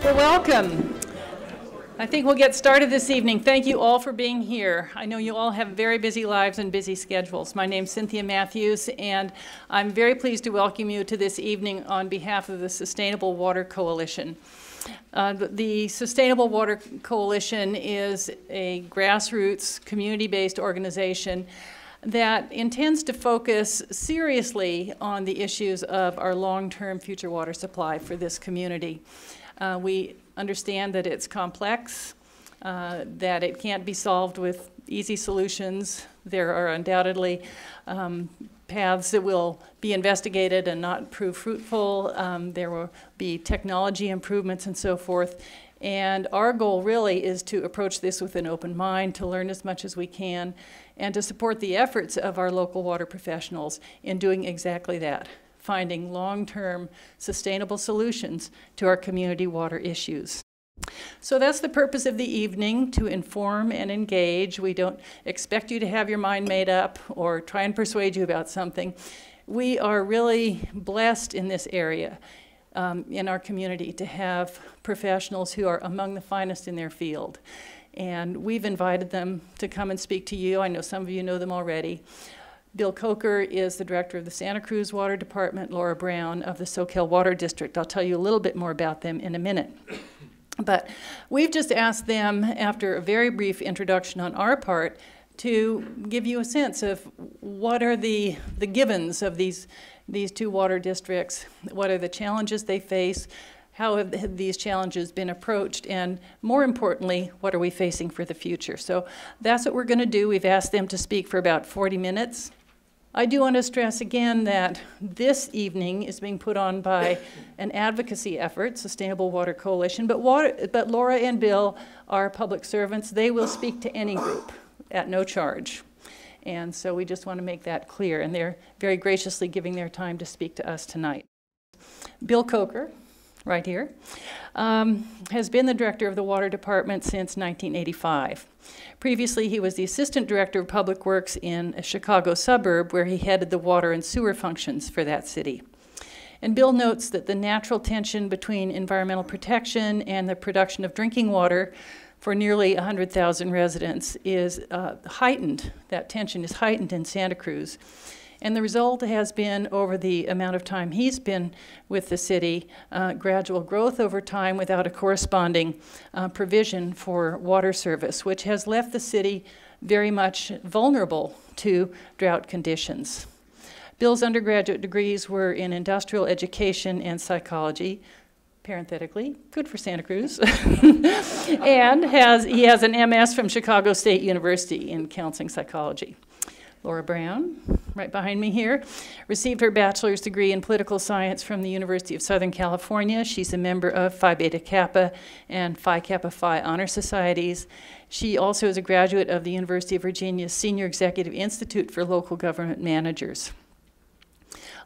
Well, welcome. I think we'll get started this evening. Thank you all for being here. I know you all have very busy lives and busy schedules. My name's Cynthia Matthews, and I'm very pleased to welcome you to this evening on behalf of the Sustainable Water Coalition. The Sustainable Water Coalition is a grassroots, community-based organization that intends to focus seriously on the issues of our long-term future water supply for this community. We understand that it's complex, that it can't be solved with easy solutions. There are undoubtedly paths that will be investigated and not prove fruitful. There will be technology improvements and so forth. And our goal really is to approach this with an open mind, to learn as much as we can, and to support the efforts of our local water professionals in doing exactly that, finding long-term sustainable solutions to our community water issues. So that's the purpose of the evening, to inform and engage. We don't expect you to have your mind made up or try and persuade you about something. We are really blessed in this area, in our community, to have professionals who are among the finest in their field. And we've invited them to come and speak to you. I know some of you know them already. Bill Kocher is the director of the Santa Cruz Water Department, Laura Brown of the Soquel Water District. I'll tell you a little bit more about them in a minute. But we've just asked them, after a very brief introduction on our part, to give you a sense of what are the givens of these two water districts, what are the challenges they face, how have these challenges been approached, and more importantly, what are we facing for the future? So that's what we're going to do. We've asked them to speak for about 40 minutes. I do want to stress again that this evening is being put on by an advocacy effort, Sustainable Water Coalition, but Laura and Bill are public servants. They will speak to any group at no charge. And so we just want to make that clear, and they're very graciously giving their time to speak to us tonight. Bill Kocher, right here, has been the director of the Water Department since 1985. Previously, he was the assistant director of public works in a Chicago suburb where he headed the water and sewer functions for that city. And Bill notes that the natural tension between environmental protection and the production of drinking water for nearly 100,000 residents is heightened. That tension is heightened in Santa Cruz. And the result has been, over the amount of time he's been with the city, gradual growth over time without a corresponding provision for water service, which has left the city very much vulnerable to drought conditions. Bill's undergraduate degrees were in industrial education and psychology, parenthetically, good for Santa Cruz, and he has an MS from Chicago State University in counseling psychology. Laura Brown, right behind me here, received her bachelor's degree in political science from the University of Southern California. She's a member of Phi Beta Kappa and Phi Kappa Phi honor societies. She also is a graduate of the University of Virginia's Senior Executive Institute for Local Government Managers.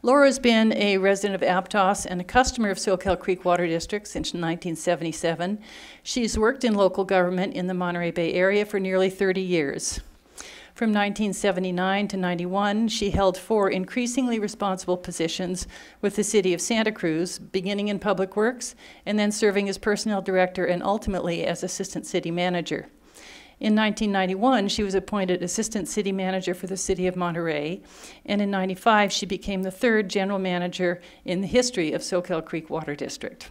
Laura's been a resident of Aptos and a customer of Soquel Creek Water District since 1977. She's worked in local government in the Monterey Bay area for nearly 30 years. From 1979 to 91, she held 4 increasingly responsible positions with the city of Santa Cruz, beginning in public works and then serving as personnel director and ultimately as assistant city manager. In 1991, she was appointed assistant city manager for the city of Monterey, and in 95, she became the 3rd general manager in the history of Soquel Creek Water District.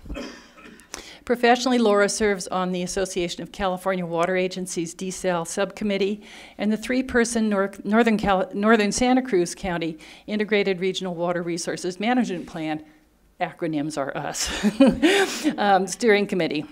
Professionally, Laura serves on the Association of California Water Agencies DESAL subcommittee and the 3-person Northern Santa Cruz County Integrated Regional Water Resources Management Plan, acronyms are us, steering committee.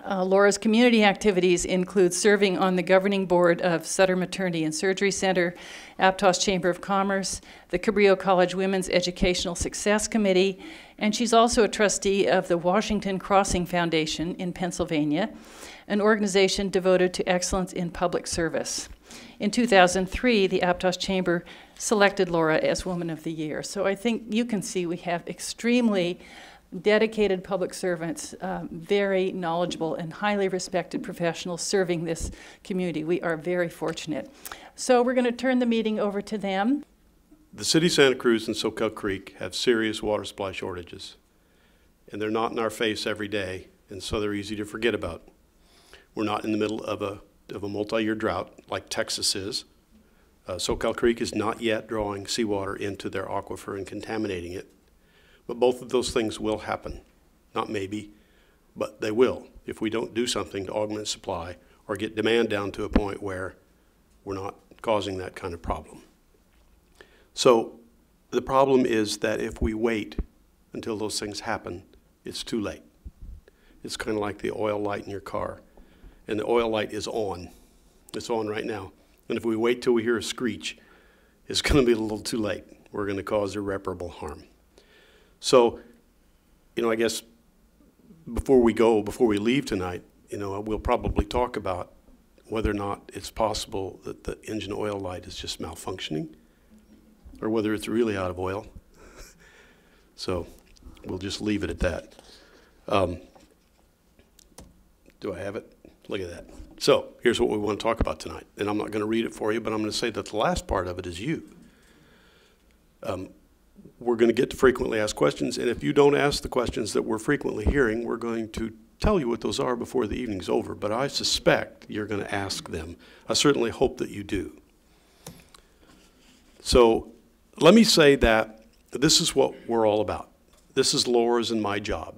Laura's community activities include serving on the governing board of Sutter Maternity and Surgery Center, Aptos Chamber of Commerce, the Cabrillo College Women's Educational Success Committee, and she's also a trustee of the Washington Crossing Foundation in Pennsylvania, an organization devoted to excellence in public service. In 2003, the Aptos Chamber selected Laura as Woman of the Year. So I think you can see we have extremely dedicated public servants, very knowledgeable and highly respected professionals serving this community. We are very fortunate. So we're going to turn the meeting over to them. The city of Santa Cruz and Soquel Creek have serious water supply shortages, and they're not in our face every day, and so they're easy to forget about. We're not in the middle of a multi-year drought like Texas is. Soquel Creek is not yet drawing seawater into their aquifer and contaminating it. But both of those things will happen. Not maybe, but they will if we don't do something to augment supply or get demand down to a point where we're not causing that kind of problem. So the problem is that if we wait until those things happen, it's too late. It's kind of like the oil light in your car. And the oil light is on. It's on right now. And if we wait till we hear a screech, it's going to be a little too late. We're going to cause irreparable harm. So, I guess before we leave tonight, we'll probably talk about whether or not it's possible that the engine oil light is just malfunctioning or whether it's really out of oil. So we'll just leave it at that. Do I have it? Look at that. So here's what we want to talk about tonight. And I'm not going to read it for you, but I'm going to say that the last part of it is you. We're going to get to frequently asked questions, and if you don't ask the questions that we're frequently hearing, we're going to tell you what those are before the evening's over, but I suspect you're going to ask them. I certainly hope that you do. So let me say that this is what we're all about. This is Laura's and my job.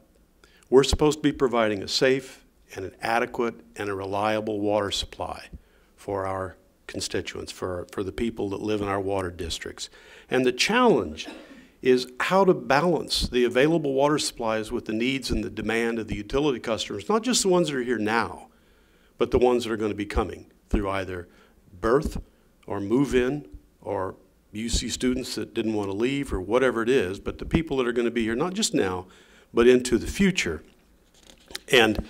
We're supposed to be providing a safe and an adequate and a reliable water supply for our constituents, for the people that live in our water districts. And the challenge is how to balance the available water supplies with the needs and the demand of the utility customers, not just the ones that are here now, but the ones that are going to be coming through either birth or move-in or UC students that didn't want to leave or whatever it is, but the people that are going to be here not just now, but into the future. And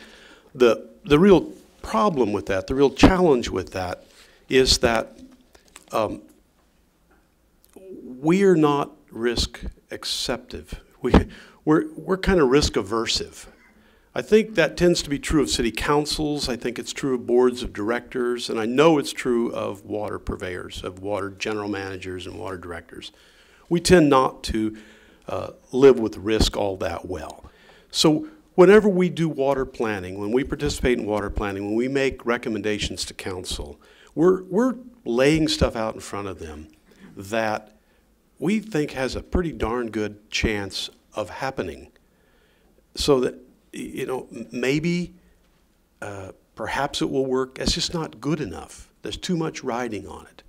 the real problem with that, the real challenge with that is that we are not risk acceptive. We're kind of risk aversive. I think that tends to be true of city councils. I think it's true of boards of directors, and I know it's true of water purveyors, of water general managers and water directors. We tend not to live with risk all that well. So whenever we do water planning, when we participate in water planning, when we make recommendations to council, we're laying stuff out in front of them that we think has a pretty darn good chance of happening. So that, maybe, perhaps it will work. It's just not good enough. There's too much riding on it.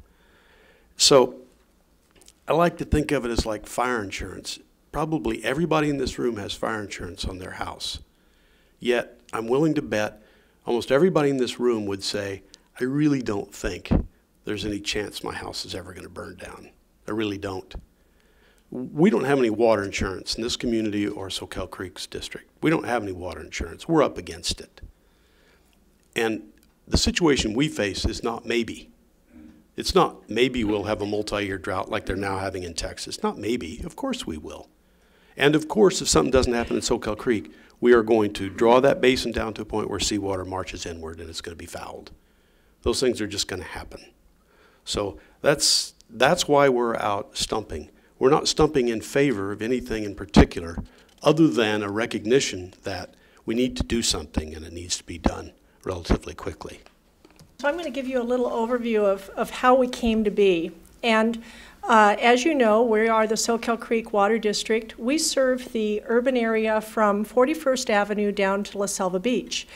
So I like to think of it as like fire insurance. Probably everybody in this room has fire insurance on their house. Yet I'm willing to bet almost everybody in this room would say, I really don't think there's any chance my house is ever going to burn down. I really don't. We don't have any water insurance in this community or Soquel Creek's district. We don't have any water insurance. We're up against it. And the situation we face is not maybe. It's not maybe we'll have a multi-year drought like they're now having in Texas. Not maybe. Of course we will. And of course, if something doesn't happen in Soquel Creek, we are going to draw that basin down to a point where seawater marches inward and it's going to be fouled. Those things are just going to happen. So that's why we're out stumping. We're not stumping in favor of anything in particular other than a recognition that we need to do something and it needs to be done relatively quickly. So I'm going to give you a little overview of how we came to be. And as you know, we are the Soquel Creek Water District. We serve the urban area from 41st Avenue down to La Selva Beach.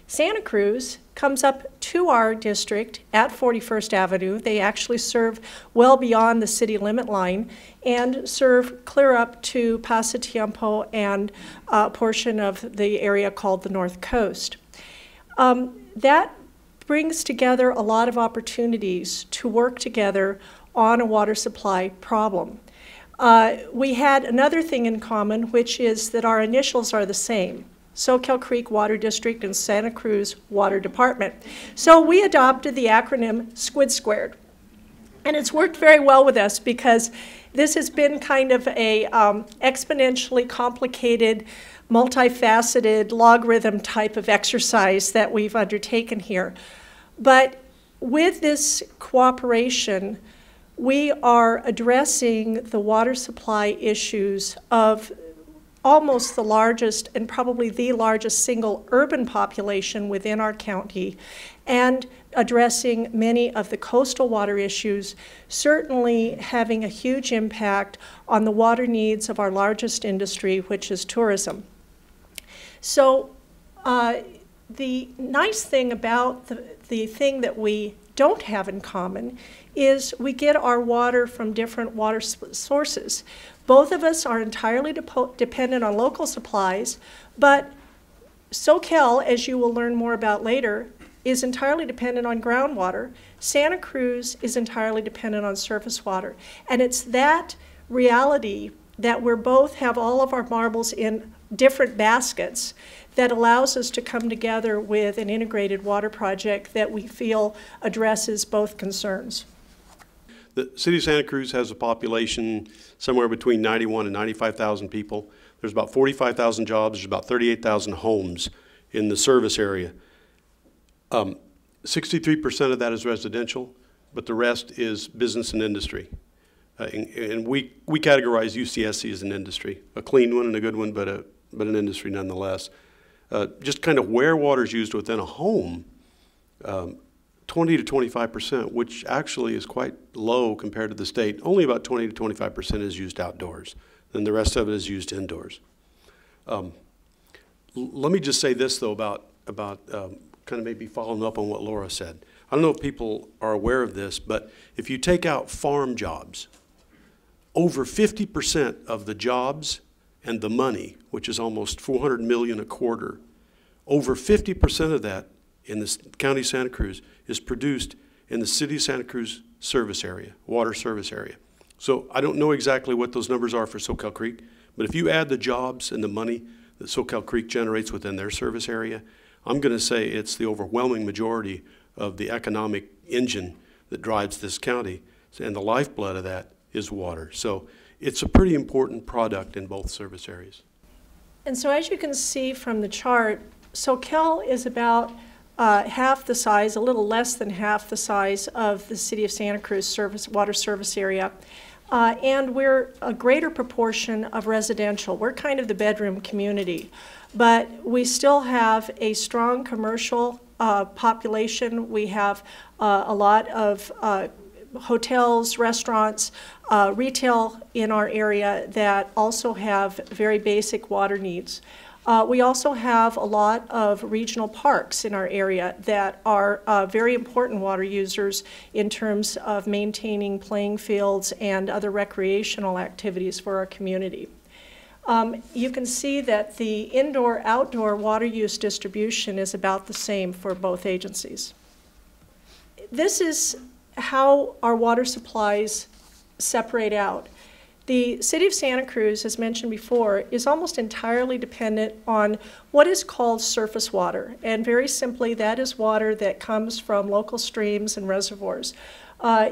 Santa Cruz comes up to our district at 41st Avenue. They actually serve well beyond the city limit line and serve clear up to Pasatiempo and a portion of the area called the North Coast. That brings together a lot of opportunities to work together on a water supply problem. We had another thing in common, which is that our initials are the same. Soquel Creek Water District and Santa Cruz Water Department. So we adopted the acronym SQUID squared. And it's worked very well with us because this has been kind of a exponentially complicated, multifaceted, logarithm type of exercise that we've undertaken here. But with this cooperation, we are addressing the water supply issues of almost the largest and probably the largest single urban population within our county, and addressing many of the coastal water issues, certainly having a huge impact on the water needs of our largest industry, which is tourism. So the nice thing about the thing that we don't have in common is we get our water from different water sources. Both of us are entirely dependent on local supplies, but Soquel, as you will learn more about later, is entirely dependent on groundwater. Santa Cruz is entirely dependent on surface water. And it's that reality that we both have all of our marbles in different baskets that allows us to come together with an integrated water project that we feel addresses both concerns. The city of Santa Cruz has a population somewhere between 91 and 95,000 people. There's about 45,000 jobs. There's about 38,000 homes in the service area. 63% of that is residential, but the rest is business and industry. And we categorize UCSC as an industry, a clean one and a good one, but an industry nonetheless. Just kind of where water is used within a home, 20 to 25%, which actually is quite low compared to the state. Only about 20 to 25% is used outdoors, and the rest of it is used indoors. Let me just say this, though, about kind of maybe following up on what Laura said. I don't know if people are aware of this, but if you take out farm jobs, over 50% of the jobs and the money, which is almost $400 million a quarter, over 50% of that in the county of Santa Cruz is produced in the city of Santa Cruz service area, water service area. So I don't know exactly what those numbers are for Soquel Creek, but if you add the jobs and the money that Soquel Creek generates within their service area, I'm going to say it's the overwhelming majority of the economic engine that drives this county, and the lifeblood of that is water. So it's a pretty important product in both service areas. And so as you can see from the chart, Soquel is about half the size, a little less than half the size of the city of Santa Cruz water service area. And we're a greater proportion of residential. We're kind of the bedroom community. But we still have a strong commercial population. We have a lot of hotels, restaurants, retail in our area that also have very basic water needs. We also have a lot of regional parks in our area that are very important water users in terms of maintaining playing fields and other recreational activities for our community. You can see that the indoor-outdoor water use distribution is about the same for both agencies. This is how our water supplies separate out. The city of Santa Cruz, as mentioned before, is almost entirely dependent on what is called surface water. And very simply, that is water that comes from local streams and reservoirs.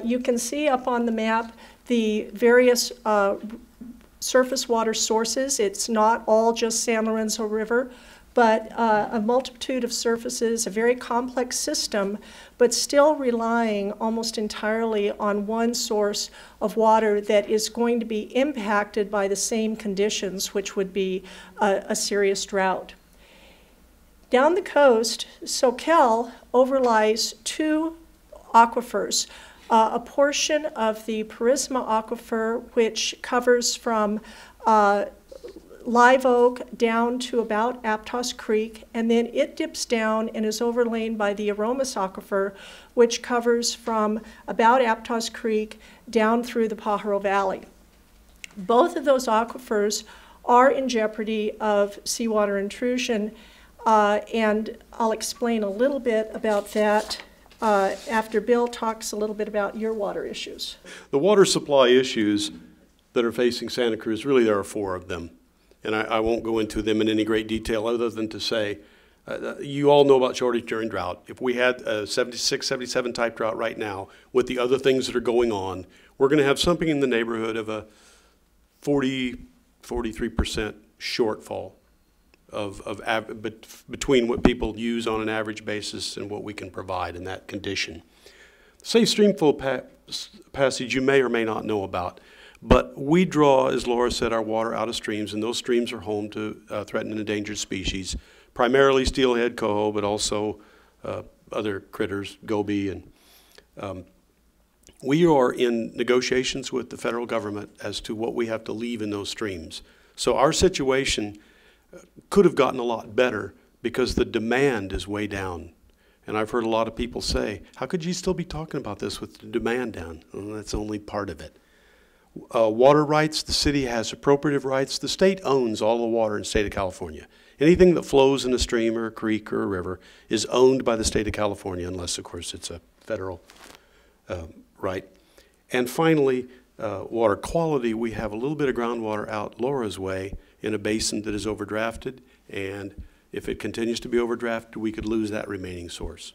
You can see up on the map the various surface water sources. It's not all just San Lorenzo River, but a multitude of surfaces, a very complex system, but still relying almost entirely on one source of water that is going to be impacted by the same conditions, which would be a serious drought. Down the coast, Soquel overlies two aquifers. A portion of the Purisma Aquifer, which covers from Live Oak down to about Aptos Creek, and then it dips down and is overlain by the Aromas Aquifer, which covers from about Aptos Creek down through the Pajaro Valley. Both of those aquifers are in jeopardy of seawater intrusion, and I'll explain a little bit about that after Bill talks a little bit about your water issues. The water supply issues that are facing Santa Cruz, really there are four of them. And I won't go into them in any great detail other than to say, you all know about shortage during drought. If we had a 76, 77 type drought right now with the other things that are going on, we're going to have something in the neighborhood of a 40, 43% shortfall between what people use on an average basis and what we can provide in that condition. Safe stream flow passage you may or may not know about, But we draw, as Laura said, our water out of streams, and those streams are home to threatened and endangered species, primarily steelhead coho, but also other critters, goby, and we are in negotiations with the federal government as to what we have to leave in those streams. So our situation could have gotten a lot better because the demand is way down. And I've heard a lot of people say, how could you still be talking about this with the demand down? Well, that's only part of it. Water rights, the city has appropriative rights. The state owns all the water in the state of California. Anything that flows in a stream or a creek or a river is owned by the state of California, unless, of course, it's a federal right. And finally, water quality. We have a little bit of groundwater out Laura's way in a basin that is overdrafted, and if it continues to be overdrafted, we could lose that remaining source.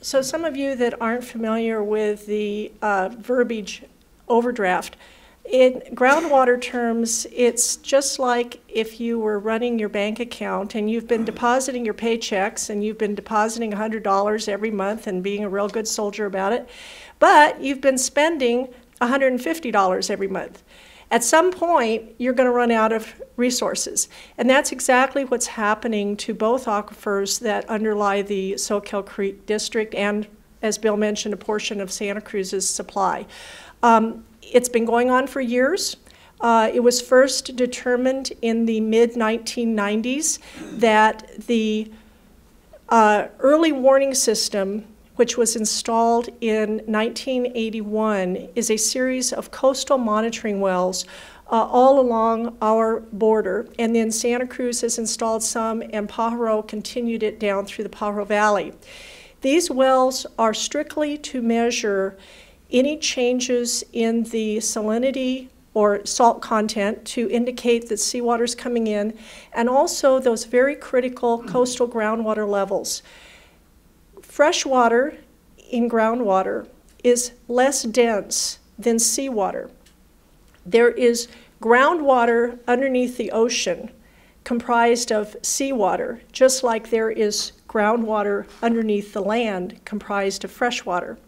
So some of you that aren't familiar with the verbiage overdraft, in groundwater terms, it's just like if you were running your bank account and you've been depositing your paychecks and you've been depositing $100 every month and being a real good soldier about it, but you've been spending $150 every month. At some point, you're going to run out of resources. And that's exactly what's happening to both aquifers that underlie the Soquel Creek District and, as Bill mentioned, a portion of Santa Cruz's supply. It's been going on for years. It was first determined in the mid-1990s that the early warning system, which was installed in 1981, is a series of coastal monitoring wells all along our border. And then Santa Cruz has installed some, and Pajaro continued it down through the Pajaro Valley. These wells are strictly to measure any changes in the salinity or salt content to indicate that seawater is coming in, and also those very critical coastal groundwater levels. Fresh water in groundwater is less dense than seawater. There is groundwater underneath the ocean comprised of seawater, just like there is groundwater underneath the land comprised of fresh water.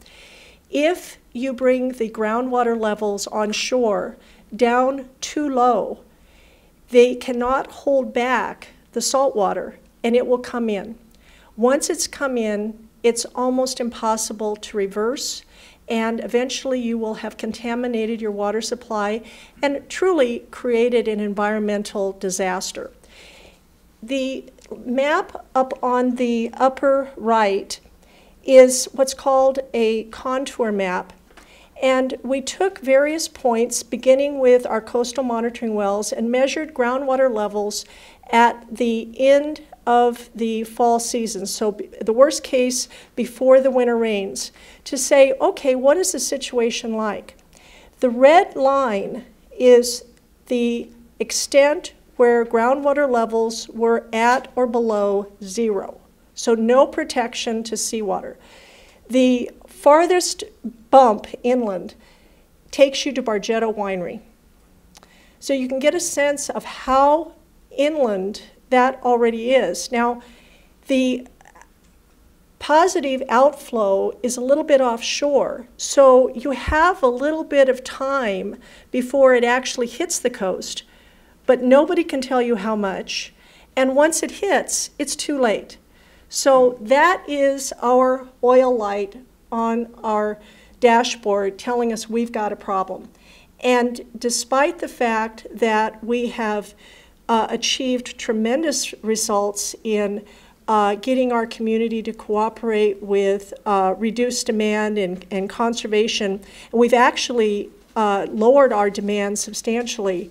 If you bring the groundwater levels on shore down too low, they cannot hold back the salt water and it will come in. Once it's come in, it's almost impossible to reverse, and eventually you will have contaminated your water supply and truly created an environmental disaster. The map up on the upper right is what's called a contour map. And we took various points, beginning with our coastal monitoring wells, and measured groundwater levels at the end of the fall season, so the worst case before the winter rains, to say, okay, what is the situation like? The red line is the extent where groundwater levels were at or below zero, so no protection to seawater. The farthest bump inland takes you to Bargetto Winery. So you can get a sense of how inland that already is. Now, the positive outflow is a little bit offshore, so you have a little bit of time before it actually hits the coast, but nobody can tell you how much. And once it hits, it's too late. So that is our oil light on our dashboard telling us we've got a problem. And despite the fact that we have achieved tremendous results in getting our community to cooperate with reduced demand and conservation, and we've actually lowered our demand substantially,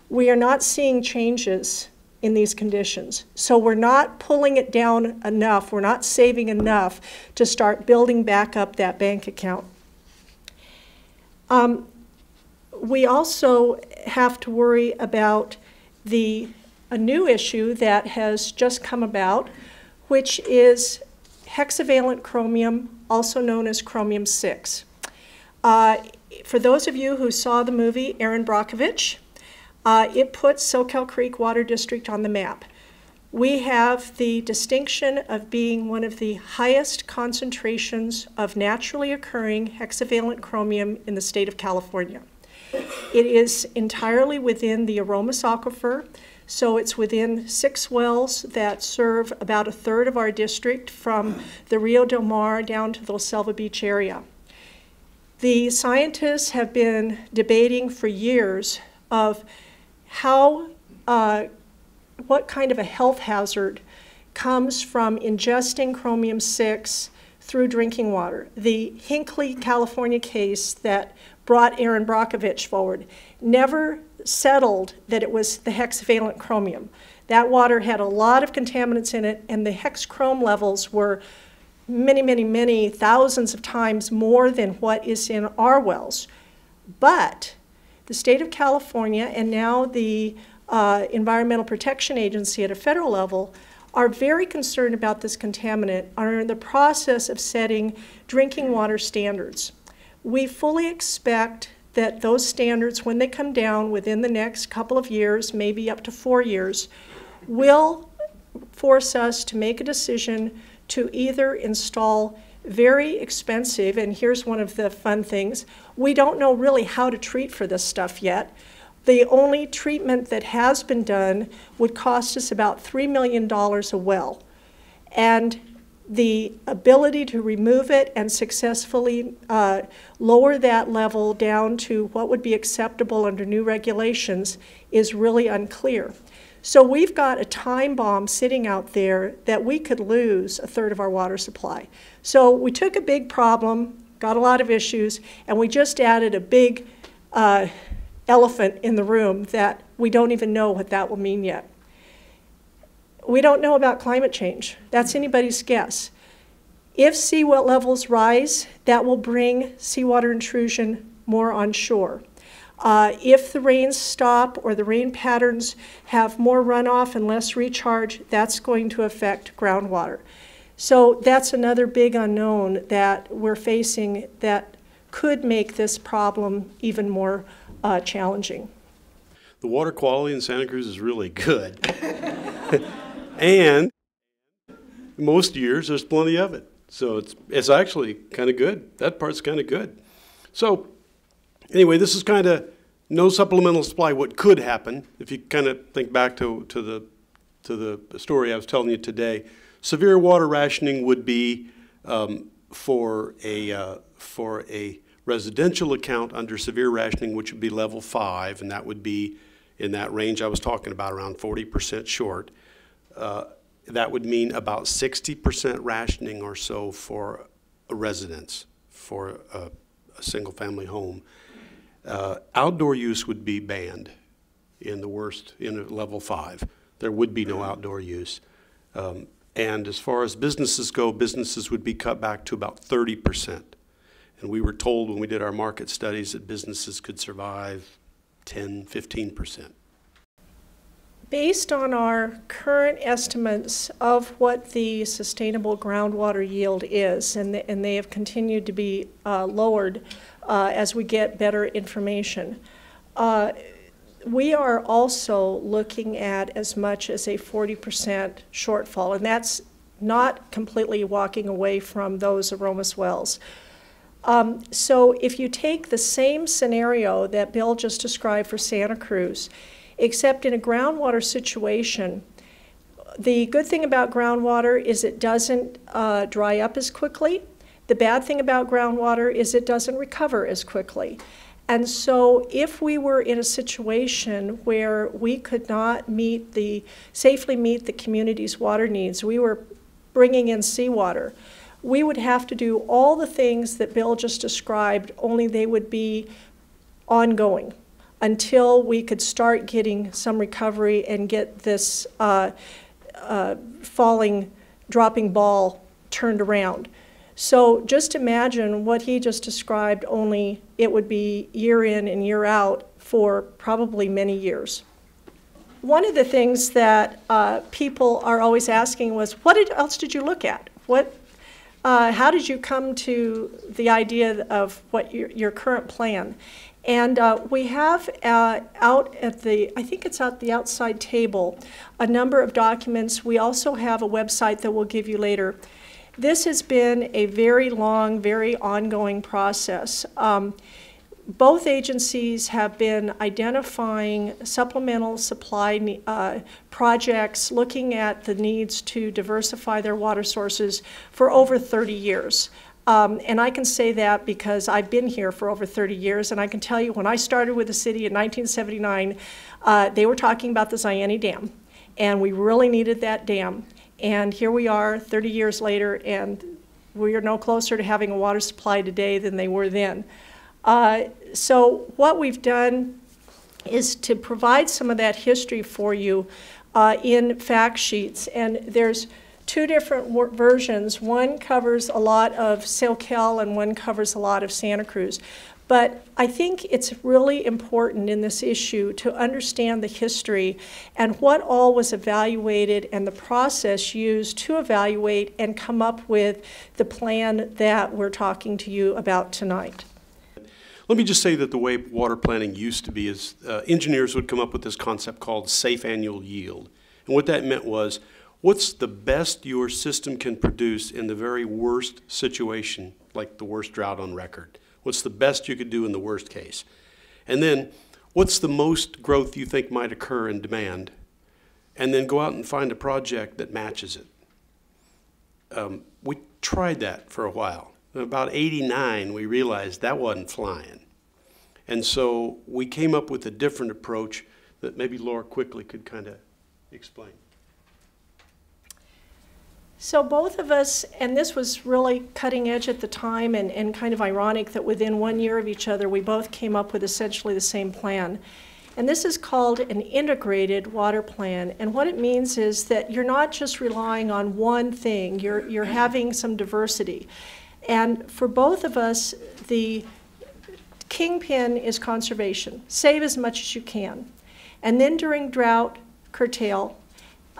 we are not seeing changes in these conditions. So we're not pulling it down enough, we're not saving enough to start building back up that bank account. We also have to worry about a new issue that has just come about, which is hexavalent chromium, also known as chromium-6. For those of you who saw the movie Erin Brockovich, it put Soquel Creek Water District on the map. We have the distinction of being one of the highest concentrations of naturally occurring hexavalent chromium in the state of California. It is entirely within the Aromas aquifer, so it's within 6 wells that serve about a third of our district from the Rio Del Mar down to the La Selva Beach area. The scientists have been debating for years of how what kind of a health hazard comes from ingesting chromium-6 through drinking water. The Hinckley, California case that brought Aaron Brockovich forward never settled that it was the hexavalent chromium. That water had a lot of contaminants in it, and the hex chrome levels were many, many, many thousands of times more than what is in our wells. But the state of California and now the Environmental Protection Agency at a federal level are very concerned about this contaminant, are in the process of setting drinking water standards. We fully expect that those standards, when they come down within the next couple of years, maybe up to 4 years, will force us to make a decision to either install very expensive, and here's one of the fun things, we don't know really how to treat for this stuff yet. The only treatment that has been done would cost us about $3 million a well. And the ability to remove it and successfully lower that level down to what would be acceptable under new regulations is really unclear. So we've got a time bomb sitting out there that we could lose a third of our water supply. So we took a big problem, got a lot of issues, and we just added a big elephant in the room that we don't even know what that will mean yet. We don't know about climate change. That's anybody's guess. If sea levels rise, that will bring seawater intrusion more onshore. If the rains stop or the rain patterns have more runoff and less recharge, that's going to affect groundwater. So that's another big unknown that we're facing that could make this problem even more challenging. The water quality in Santa Cruz is really good. And most years there's plenty of it. So it's actually kind of good. That part's kind of good. So anyway, this is kind of no supplemental supply. What could happen, if you kind of think back to the story I was telling you today, severe water rationing would be for a residential account under severe rationing, which would be level 5, and that would be in that range I was talking about, around 40% short. That would mean about 60% rationing or so for a residence, for a single-family home. Outdoor use would be banned in the worst, in level 5. There would be no outdoor use. And as far as businesses go, businesses would be cut back to about 30%. And we were told when we did our market studies that businesses could survive 10, 15%. Based on our current estimates of what the sustainable groundwater yield is, and they have continued to be lowered as we get better information, we are also looking at as much as a 40% shortfall, and that's not completely walking away from those Aromas wells. So if you take the same scenario that Bill just described for Santa Cruz, except in a groundwater situation, the good thing about groundwater is it doesn't dry up as quickly. The bad thing about groundwater is it doesn't recover as quickly. And so if we were in a situation where we could not safely meet the community's water needs, we were bringing in seawater, we would have to do all the things that Bill just described, only they would be ongoing until we could start getting some recovery and get this dropping ball turned around. So just imagine what he just described, only it would be year in and year out for probably many years. One of the things that people are always asking was, what else did you look at? How did you come to the idea of what your current plan? And we have out at the, I think it's at the outside table, a number of documents. We also have a website that we'll give you later. This has been a very long, very ongoing process. Both agencies have been identifying supplemental supply projects, looking at the needs to diversify their water sources for over 30 years. And I can say that because I've been here for over 30 years, and I can tell you when I started with the city in 1979, they were talking about the Zayene Dam, and we really needed that dam. And here we are 30 years later, and we are no closer to having a water supply today than they were then. So what we've done is to provide some of that history for you in fact sheets, and there's two different versions. One covers a lot of Soquel and one covers a lot of Santa Cruz. But I think it's really important in this issue to understand the history and what all was evaluated and the process used to evaluate and come up with the plan that we're talking to you about tonight. Let me just say that the way water planning used to be is engineers would come up with this concept called safe annual yield. And what that meant was, what's the best your system can produce in the very worst situation, like the worst drought on record? What's the best you could do in the worst case? And then, what's the most growth you think might occur in demand? And then go out and find a project that matches it. We tried that for a while. In about '89, we realized that wasn't flying. And so we came up with a different approach that maybe Laura quickly could kind of explain. So both of us, and this was really cutting edge at the time and kind of ironic that within 1 year of each other, we both came up with essentially the same plan. And this is called an integrated water plan. And what it means is that you're not just relying on one thing, you're having some diversity. And for both of us, the kingpin is conservation. Save as much as you can. And then during drought, curtail.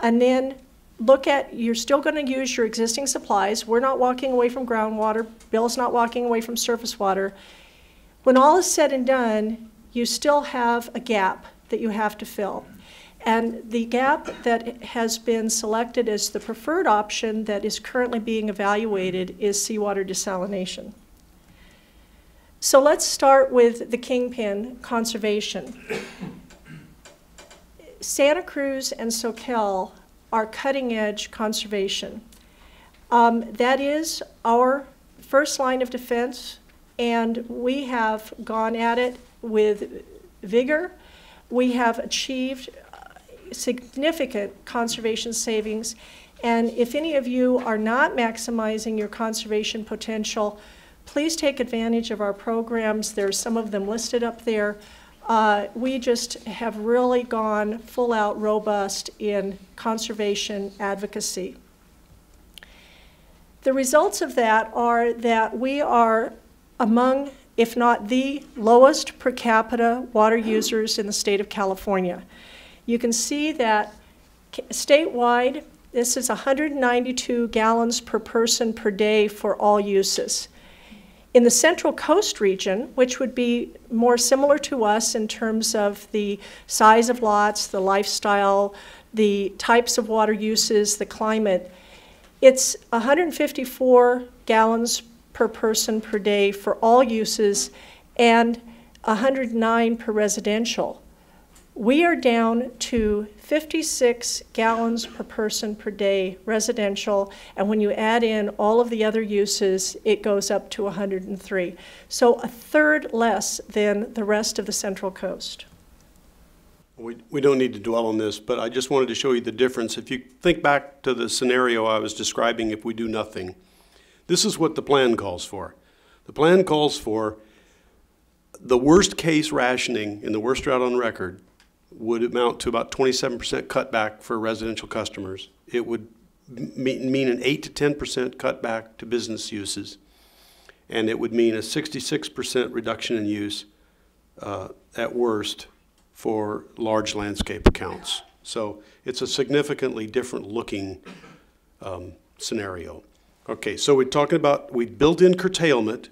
And then look at, you're still going to use your existing supplies. We're not walking away from groundwater. Bill's not walking away from surface water. When all is said and done, you still have a gap that you have to fill. And the gap that has been selected as the preferred option that is currently being evaluated is seawater desalination. So let's start with the kingpin, conservation. Santa Cruz and Soquel are cutting-edge conservation. That is our first line of defense, and we have gone at it with vigor. We have achieved significant conservation savings, and if any of you are not maximizing your conservation potential, please take advantage of our programs. There's some of them listed up there. We just have really gone full out robust in conservation advocacy. The results of that are that we are among, if not the lowest per capita water users in the state of California. You can see that statewide, this is 192 gallons per person per day for all uses. In the Central Coast region, which would be more similar to us in terms of the size of lots, the lifestyle, the types of water uses, the climate, it's 154 gallons per person per day for all uses and 109 per residential. We are down to 56 gallons per person per day residential, and when you add in all of the other uses, it goes up to 103. So a third less than the rest of the Central Coast. We don't need to dwell on this, but I just wanted to show you the difference. If you think back to the scenario I was describing if we do nothing, this is what the plan calls for. The plan calls for the worst case rationing in the worst drought on record would amount to about 27% cutback for residential customers. It would mean an 8 to 10% cutback to business uses, and it would mean a 66% reduction in use at worst for large landscape accounts. So it's a significantly different looking scenario. Okay, so we're talking about, we built in curtailment,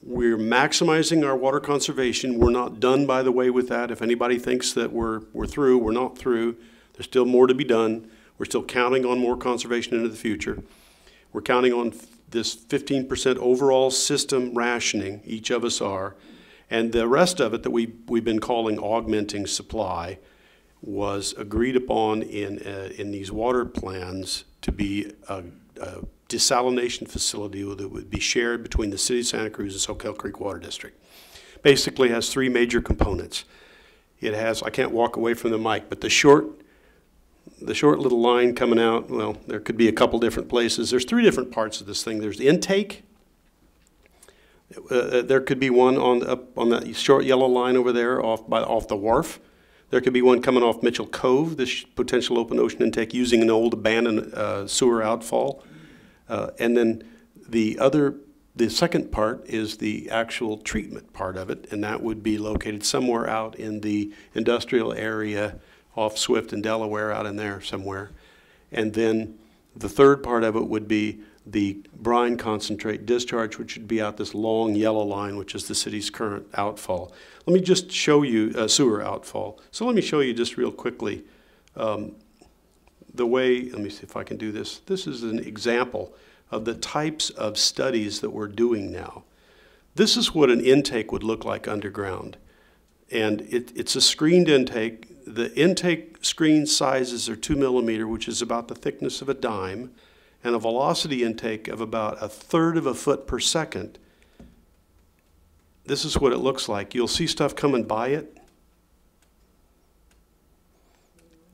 We're maximizing our water conservation. We're not done, by the way, with that. If anybody thinks that we're through, we're not through. There's still more to be done. We're still counting on more conservation into the future. We're counting on this 15% overall system rationing, each of us are, and the rest of it that we've been calling augmenting supply was agreed upon in these water plans to be a desalination facility that would be shared between the city of Santa Cruz and Soquel Creek Water District. Basically has three major components. It has, I can't walk away from the mic, but the short little line coming out, well, there could be a couple different places. There's three different parts of this thing. There's the intake. There could be one on that short yellow line over there off the wharf. There could be one coming off Mitchell Cove, this potential open ocean intake using an old abandoned sewer outfall. And then the second part is the actual treatment part of it, and that would be located somewhere out in the industrial area off Swift and Delaware, out in there somewhere. And then the third part of it would be the brine concentrate discharge, which would be out this long yellow line, which is the city's current outfall. Let me just show you sewer outfall. So let me show you just real quickly the way, let me see if I can do this. This is an example of the types of studies that we're doing now. This is what an intake would look like underground. And it's a screened intake. The intake screen sizes are 2 millimeter, which is about the thickness of a dime, and a velocity intake of about 1/3 of a foot per second. This is what it looks like. You'll see stuff coming by it.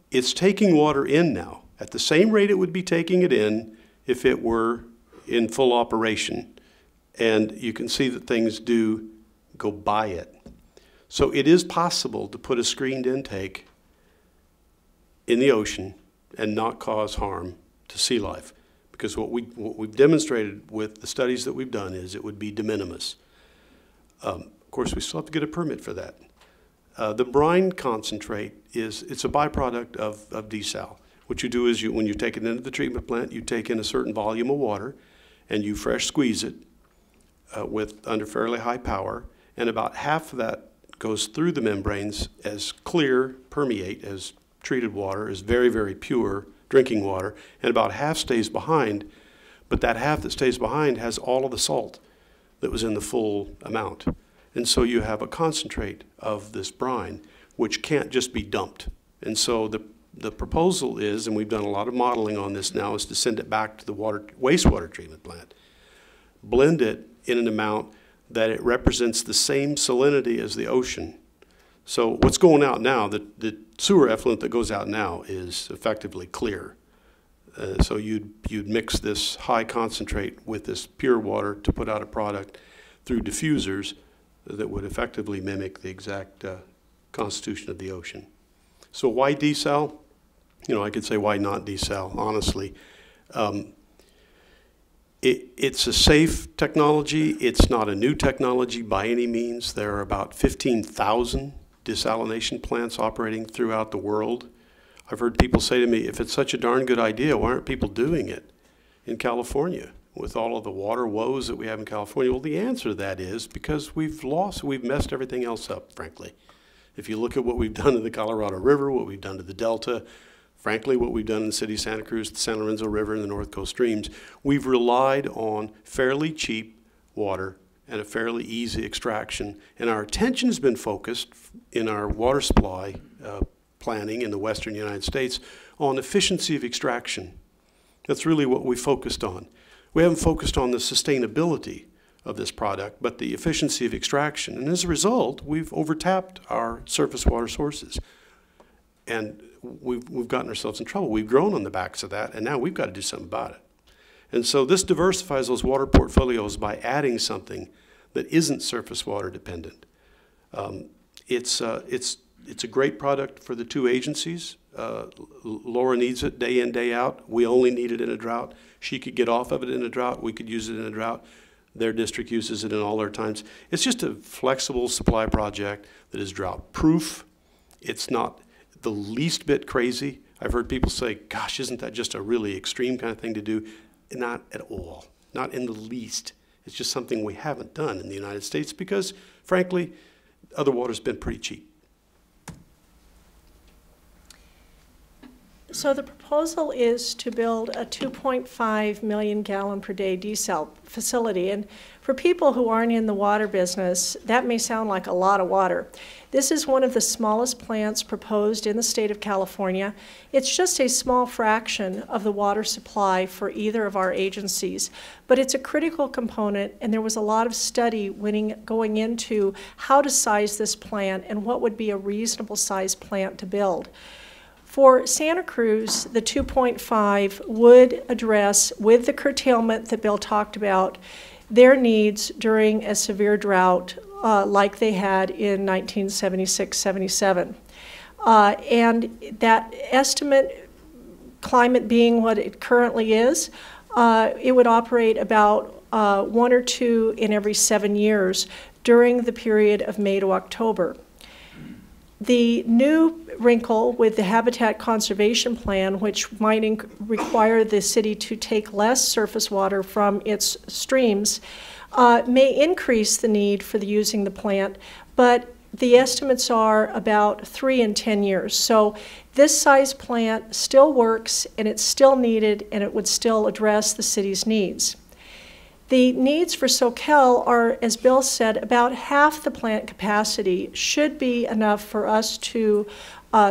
It's taking water in now at the same rate it would be taking it in if it were in full operation. And you can see that things do go by it. So it is possible to put a screened intake in the ocean and not cause harm to sea life. Because what we've demonstrated with the studies that we've done is it would be de minimis. Of course, we still have to get a permit for that. The brine concentrate it's a byproduct of desal. What you do is when you take it into the treatment plant, you take in a certain volume of water and you fresh squeeze it under fairly high power, and about half of that goes through the membranes as clear, permeate as treated water, is very, very pure drinking water, and about half stays behind, but that half that stays behind has all of the salt that was in the full amount. And so you have a concentrate of this brine, which can't just be dumped. And so the proposal is, and we've done a lot of modeling on this now, is to send it back to the wastewater treatment plant, blend it in an amount that it represents the same salinity as the ocean. So what's going out now, the sewer effluent that goes out now is effectively clear. So you'd mix this high concentrate with this pure water to put out a product through diffusers that would effectively mimic the exact constitution of the ocean. So why desal? You know, I could say why not desal, honestly. It's a safe technology. It's not a new technology by any means. There are about 15,000 desalination plants operating throughout the world. I've heard people say to me, if it's such a darn good idea, why aren't people doing it in California with all of the water woes that we have in California? Well, the answer to that is because we've messed everything else up, frankly. If you look at what we've done to the Colorado River, what we've done to the Delta, frankly, what we've done in the city of Santa Cruz, the San Lorenzo River, and the North Coast streams, we've relied on fairly cheap water and a fairly easy extraction. And our attention has been focused in our water supply planning in the western United States on efficiency of extraction. That's really what we focused on. We haven't focused on the sustainability of this product, but the efficiency of extraction. And as a result, we've overtapped our surface water sources. And we've gotten ourselves in trouble. We've grown on the backs of that, and now we've got to do something about it. And so this diversifies those water portfolios by adding something that isn't surface water dependent. It's a great product for the two agencies. Laura needs it day in, day out. We only need it in a drought. She could get off of it in a drought. We could use it in a drought. Their district uses it in all their times. It's just a flexible supply project that is drought proof. It's not the least bit crazy. I've heard people say, gosh, isn't that just a really extreme kind of thing to do? Not at all, not in the least. It's just something we haven't done in the United States because, frankly, other water's been pretty cheap. So the proposal is to build a 2.5 million gallon per day desal facility. And for people who aren't in the water business, that may sound like a lot of water. This is one of the smallest plants proposed in the state of California. It's just a small fraction of the water supply for either of our agencies, but it's a critical component, and there was a lot of study going into how to size this plant and what would be a reasonable size plant to build. For Santa Cruz, the 2.5 would address, with the curtailment that Bill talked about, their needs during a severe drought like they had in 1976-77. And that estimate, climate being what it currently is, it would operate about 1 or 2 in every 7 years during the period of May to October. The new wrinkle with the Habitat Conservation Plan, which might require the city to take less surface water from its streams, may increase the need for using the plant, but the estimates are about 3 and 10 years. So this size plant still works, and it's still needed, and it would still address the city's needs. The needs for Soquel are, as Bill said, about half the plant capacity should be enough for us to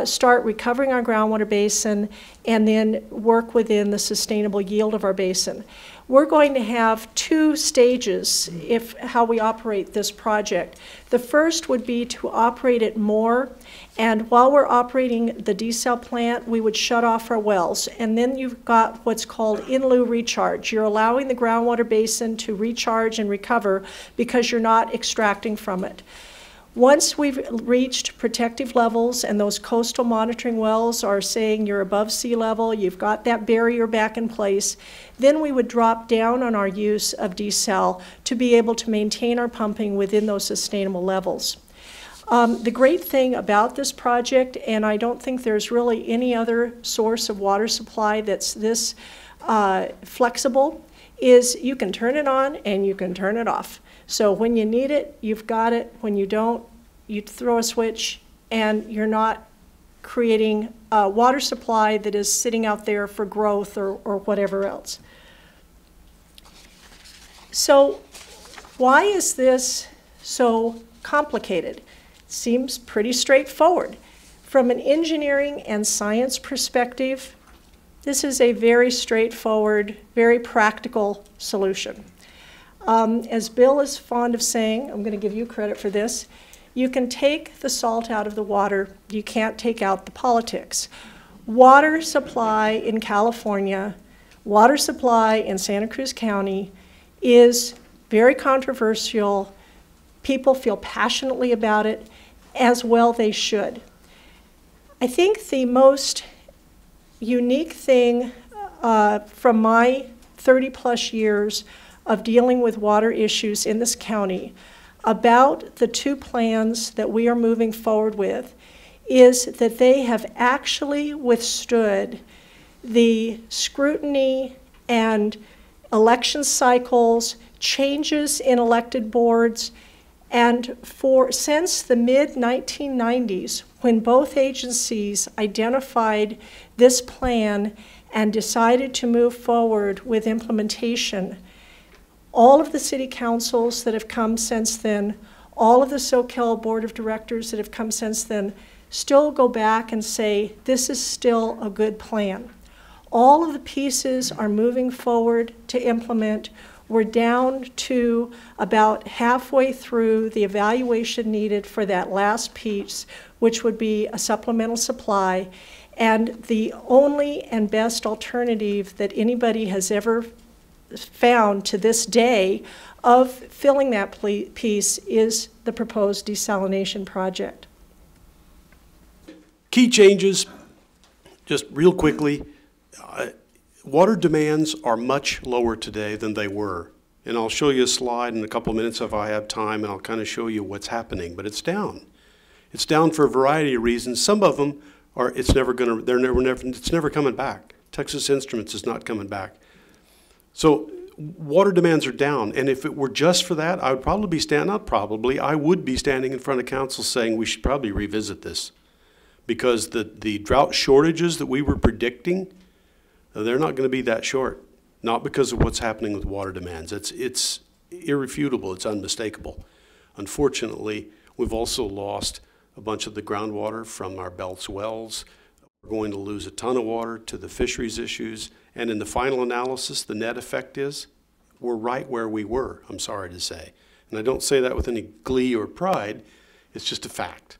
start recovering our groundwater basin and then work within the sustainable yield of our basin. We're going to have 2 stages how we operate this project. The first would be to operate it more, and while we're operating the desal plant, we would shut off our wells. And then you've got what's called in lieu recharge. You're allowing the groundwater basin to recharge and recover because you're not extracting from it. Once we've reached protective levels and those coastal monitoring wells are saying you're above sea level, you've got that barrier back in place, then we would drop down on our use of desal to be able to maintain our pumping within those sustainable levels. The great thing about this project, and I don't think there's really any other source of water supply that's this flexible, is you can turn it on and you can turn it off. So when you need it, you've got it. When you don't, you throw a switch, and you're not creating a water supply that is sitting out there for growth or whatever else. So why is this so complicated? It seems pretty straightforward. From an engineering and science perspective, this is a very straightforward, very practical solution. As Bill is fond of saying, I'm going to give you credit for this, you can take the salt out of the water, you can't take out the politics. Water supply in California, water supply in Santa Cruz County is very controversial. People feel passionately about it, as well they should. I think the most unique thing from my 30-plus years of dealing with water issues in this county about the 2 plans that we are moving forward with is that they have actually withstood the scrutiny and election cycles, changes in elected boards, and since the mid-1990s, when both agencies identified this plan and decided to move forward with implementation, all of the city councils that have come since then, all of the Soquel Board of Directors that have come since then, still go back and say, this is still a good plan. All of the pieces are moving forward to implement. We're down to about halfway through the evaluation needed for that last piece, which would be a supplemental supply. And the only and best alternative that anybody has ever found to this day of filling that piece is the proposed desalination project. Key changes, just real quickly, water demands are much lower today than they were. And I'll show you a slide in a couple of minutes if I have time, and I'll kind of show you what's happening, but it's down. It's down for a variety of reasons. Some of them are, it's never coming back. Texas Instruments is not coming back. So water demands are down. And if it were just for that, I would probably be I would be standing in front of council saying we should probably revisit this. Because the drought shortages that we were predicting, they're not going to be that short. Not because of what's happening with water demands. It's irrefutable, it's unmistakable. Unfortunately, we've also lost a bunch of the groundwater from our belt's wells. We're going to lose a ton of water to the fisheries issues. And in the final analysis, the net effect is we're right where we were, I'm sorry to say. And I don't say that with any glee or pride, it's just a fact.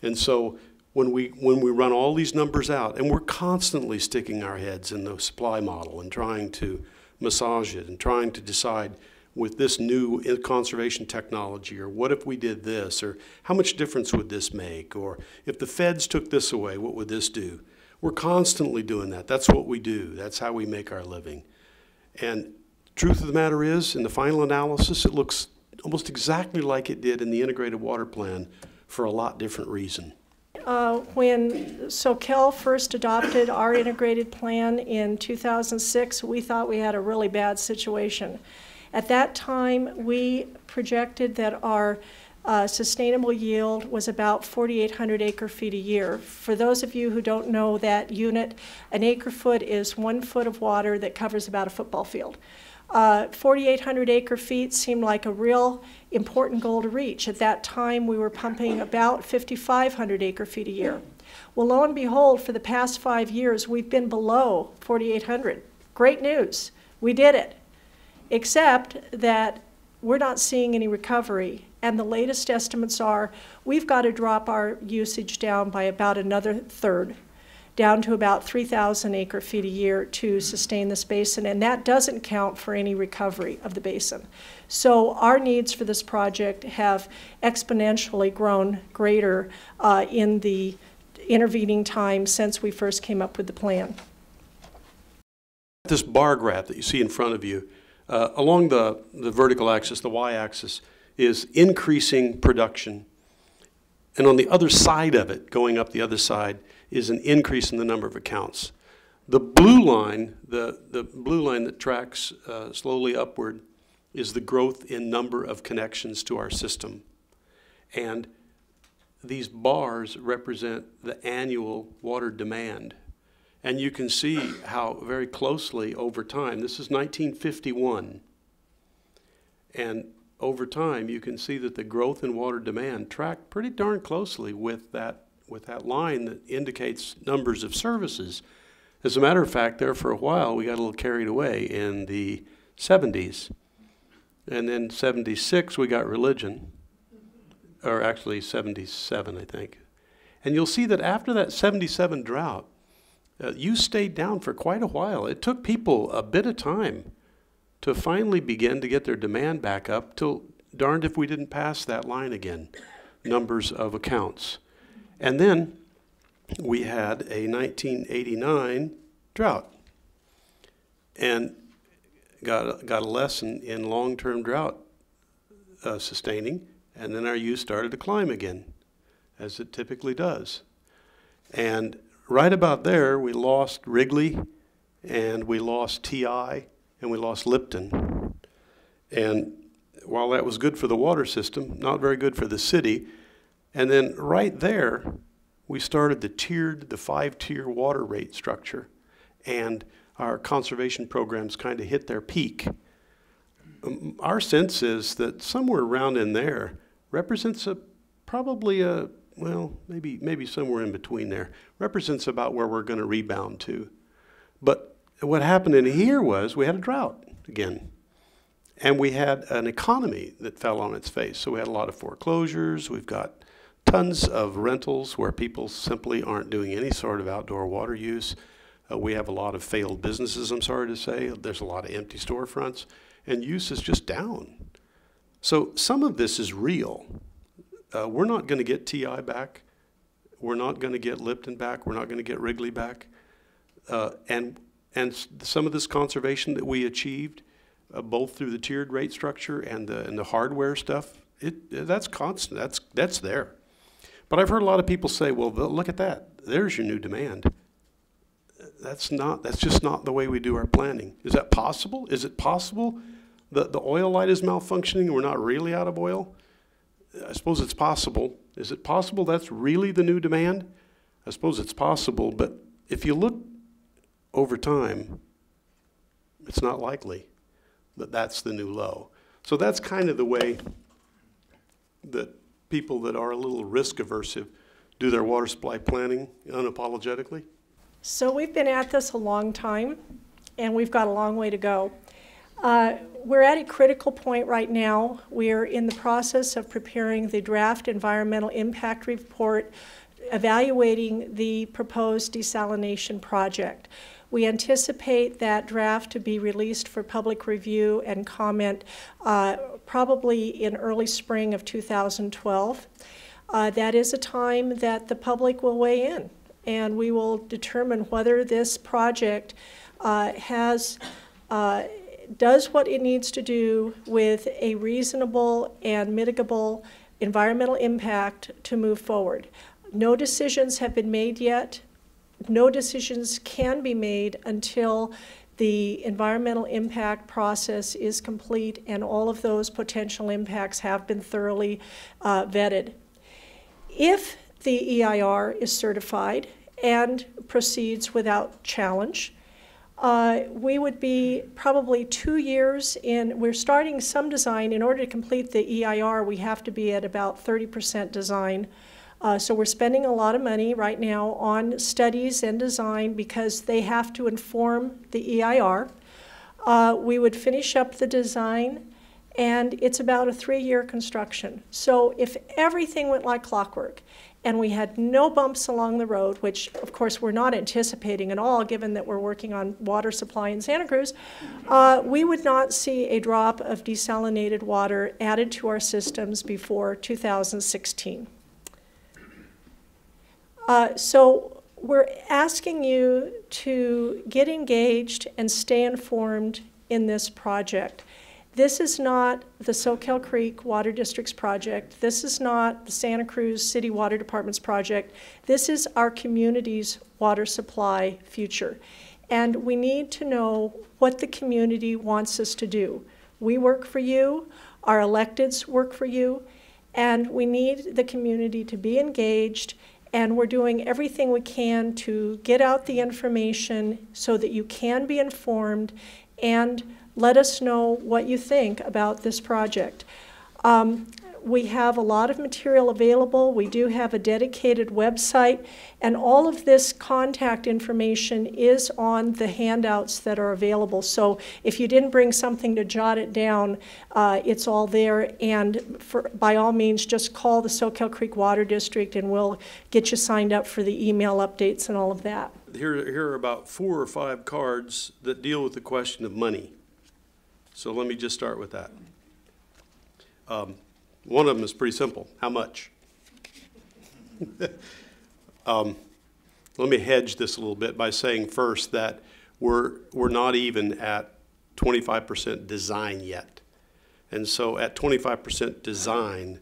And so when we run all these numbers out, and we're constantly sticking our heads in the supply model and trying to massage it and trying to decide with this new conservation technology, or what if we did this, or how much difference would this make, or if the feds took this away, what would this do? We're constantly doing that. That's what we do. That's how we make our living. And truth of the matter is, in the final analysis, it looks almost exactly like it did in the integrated water plan for a lot different reason. When Soquel first adopted our integrated plan in 2006, we thought we had a really bad situation. At that time, we projected that our sustainable yield was about 4,800 acre-feet a year. For those of you who don't know that unit, an acre-foot is 1 foot of water that covers about a football field. 4,800 acre-feet seemed like a real important goal to reach. At that time, we were pumping about 5,500 acre-feet a year. Well, lo and behold, for the past 5 years, we've been below 4,800. Great news. We did it. Except that we're not seeing any recovery. And the latest estimates are we've got to drop our usage down by about another third, down to about 3,000 acre-feet a year to sustain this basin, and that doesn't count for any recovery of the basin. So our needs for this project have exponentially grown greater in the intervening time since we first came up with the plan. This bar graph that you see in front of you, along the vertical axis, the y-axis, is increasing production. And on the other side of it, going up the other side, is an increase in the number of accounts. The blue line, the blue line that tracks slowly upward, is the growth in number of connections to our system. And these bars represent the annual water demand. And you can see how very closely over time, this is 1951, and over time you can see that the growth in water demand tracked pretty darn closely with that line that indicates numbers of services. As a matter of fact, there for a while we got a little carried away in the 70s. And then 76 we got religion, or actually 77 I think. And you'll see that after that 77 drought, you stayed down for quite a while. It took people a bit of time to finally begin to get their demand back up, till darned if we didn't pass that line again, numbers of accounts. And then we had a 1989 drought and got a lesson in long-term drought sustaining, and then our use started to climb again, as it typically does. And right about there, we lost Wrigley, and we lost TI, and we lost Lipton. And while that was good for the water system, not very good for the city. And then right there, we started the 5-tier water rate structure, and our conservation programs kind of hit their peak. Our sense is that somewhere around in there represents well, maybe somewhere in between there, represents about where we're going to rebound to. But what happened in here was we had a drought again. And we had an economy that fell on its face. So we had a lot of foreclosures. We've got tons of rentals where people simply aren't doing any sort of outdoor water use. We have a lot of failed businesses, I'm sorry to say. There's a lot of empty storefronts. And use is just down. So some of this is real. We're not going to get TI back. We're not going to get Lipton back. We're not going to get Wrigley back. And some of this conservation that we achieved, both through the tiered rate structure and the hardware stuff, that's constant. That's there. But I've heard a lot of people say, well, look at that. There's your new demand. that's just not the way we do our planning. Is that possible? Is it possible that the oil light is malfunctioning and we're not really out of oil? I suppose it's possible. Is it possible that's really the new demand? I suppose it's possible, but if you look over time, it's not likely that that's the new low. So that's kind of the way that people that are a little risk aversive do their water supply planning unapologetically. So we've been at this a long time, and we've got a long way to go. We're at a critical point right now. We're in the process of preparing the draft environmental impact report, evaluating the proposed desalination project. We anticipate that draft to be released for public review and comment probably in early spring of 2012. That is a time that the public will weigh in, and we will determine whether this project does what it needs to do with a reasonable and mitigable environmental impact to move forward. No decisions have been made yet. No decisions can be made until the environmental impact process is complete and all of those potential impacts have been thoroughly vetted. If the EIR is certified and proceeds without challenge, we would be probably 2 years in. We're starting some design. In order to complete the EIR, we have to be at about 30% design. So we're spending a lot of money right now on studies and design because they have to inform the EIR. We would finish up the design, and it's about a 3-year construction. So if everything went like clockwork and we had no bumps along the road, which of course we're not anticipating at all given that we're working on water supply in Santa Cruz, we would not see a drop of desalinated water added to our systems before 2016. So we're asking you to get engaged and stay informed in this project. This is not the Soquel Creek Water District's project. This is not the Santa Cruz City Water Department's project. This is our community's water supply future. And we need to know what the community wants us to do. We work for you, our electeds work for you, and we need the community to be engaged, and we're doing everything we can to get out the information so that you can be informed and let us know what you think about this project. We have a lot of material available. We do have a dedicated website, and all of this contact information is on the handouts that are available. So if you didn't bring something to jot it down, it's all there. And by all means, just call the Soquel Creek Water District, and we'll get you signed up for the email updates and all of that. Here are about 4 or 5 cards that deal with the question of money. So let me just start with that. One of them is pretty simple. How much? Let me hedge this a little bit by saying first that we're not even at 25% design yet. And so at 25% design,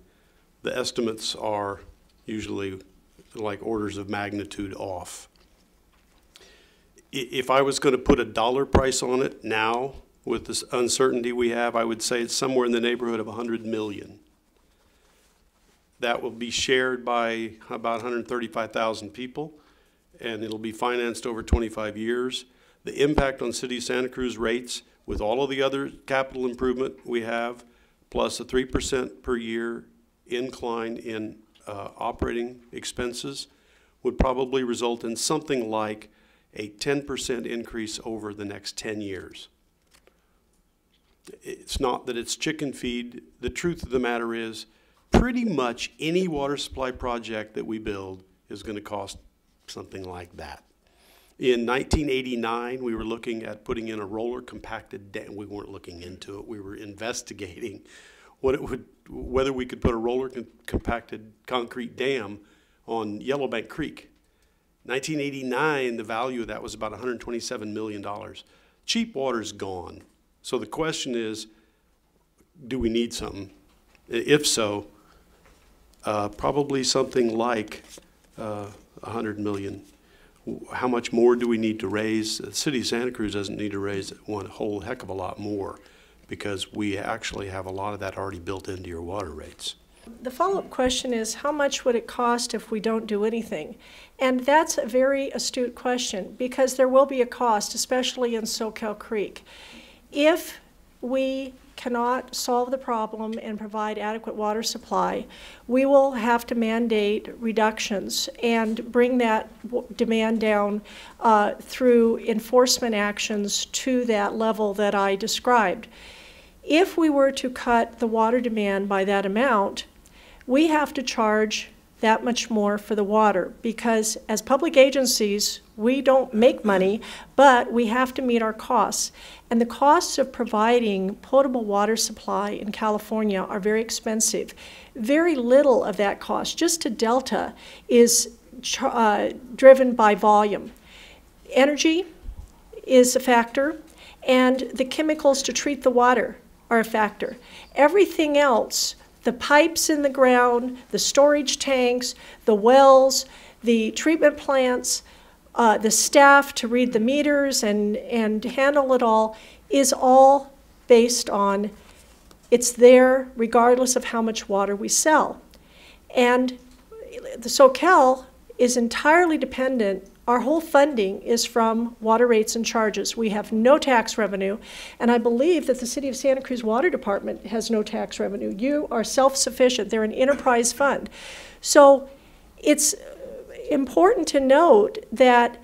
the estimates are usually like orders of magnitude off. If I was going to put a dollar price on it now, with this uncertainty we have, I would say it's somewhere in the neighborhood of 100 million. That will be shared by about 135,000 people, and it'll be financed over 25 years. The impact on City of Santa Cruz rates, with all of the other capital improvement we have, plus a 3% per year incline in operating expenses, would probably result in something like a 10% increase over the next 10 years. It's not that it's chicken feed. The truth of the matter is, pretty much any water supply project that we build is going to cost something like that. In 1989, we were looking at putting in a roller compacted dam. We weren't looking into it. We were investigating whether we could put a roller compacted concrete dam on Yellowbank Creek. 1989, the value of that was about $127 million. Cheap water's gone. So the question is, do we need something? If so, probably something like 100 million. How much more do we need to raise? The city of Santa Cruz doesn't need to raise one whole heck of a lot more because we actually have a lot of that already built into your water rates. The follow-up question is, how much would it cost if we don't do anything? And that's a very astute question because there will be a cost, especially in Soquel Creek. If we cannot solve the problem and provide adequate water supply, we will have to mandate reductions and bring that demand down through enforcement actions to that level that I described. If we were to cut the water demand by that amount, we have to charge that much more for the water because as public agencies, we don't make money, but we have to meet our costs. And the costs of providing potable water supply in California are very expensive. Very little of that cost, just to Delta, is driven by volume. Energy is a factor, and the chemicals to treat the water are a factor. Everything else, the pipes in the ground, the storage tanks, the wells, the treatment plants, the staff to read the meters and handle it all, is all based on it's there regardless of how much water we sell. And the Soquel is entirely dependent. Our whole funding is from water rates and charges. We have no tax revenue, and I believe that the City of Santa Cruz Water Department has no tax revenue. You are self-sufficient. They're an enterprise fund. So it's important to note that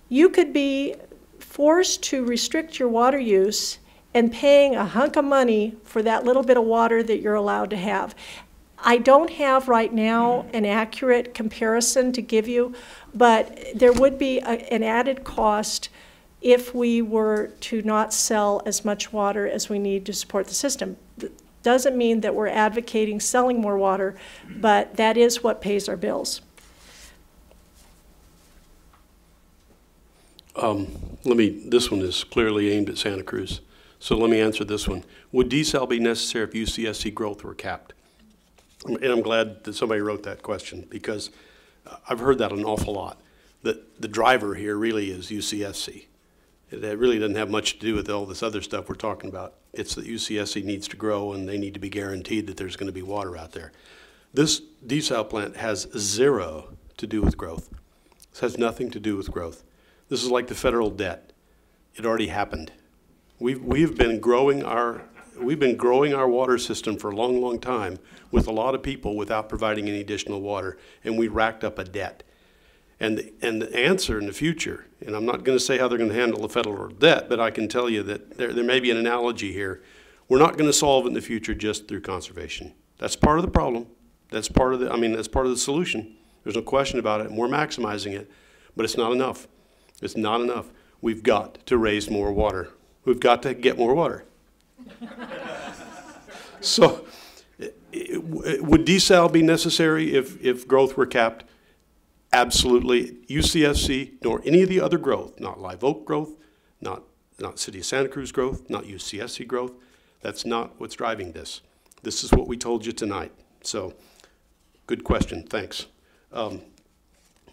you could be forced to restrict your water use and paying a hunk of money for that little bit of water that you're allowed to have. I don't have right now an accurate comparison to give you, but there would be an added cost if we were to not sell as much water as we need to support the system. Doesn't mean that we're advocating selling more water, but that is what pays our bills. This one is clearly aimed at Santa Cruz, so let me answer this one. Would desal be necessary if UCSC growth were capped? And I'm glad that somebody wrote that question because I've heard that an awful lot. That the driver here really is UCSC. It really doesn't have much to do with all this other stuff we're talking about. It's that UCSC needs to grow and they need to be guaranteed that there's going to be water out there. This desal plant has zero to do with growth. This has nothing to do with growth. This is like the federal debt. It already happened. We've been growing our water system for a long, long time with a lot of people without providing any additional water, and we racked up a debt. And the answer in the future, and I'm not going to say how they're going to handle the federal debt, but I can tell you that there may be an analogy here. We're not going to solve it in the future just through conservation. That's part of the problem. That's part of the solution. There's no question about it, and we're maximizing it, but it's not enough. It's not enough. We've got to raise more water. We've got to get more water. So would desal be necessary if growth were capped? Absolutely. UCSC, nor any of the other growth, not Live Oak growth, not City of Santa Cruz growth, not UCSC growth, that's not what's driving this. This is what we told you tonight. So good question. Thanks. I'm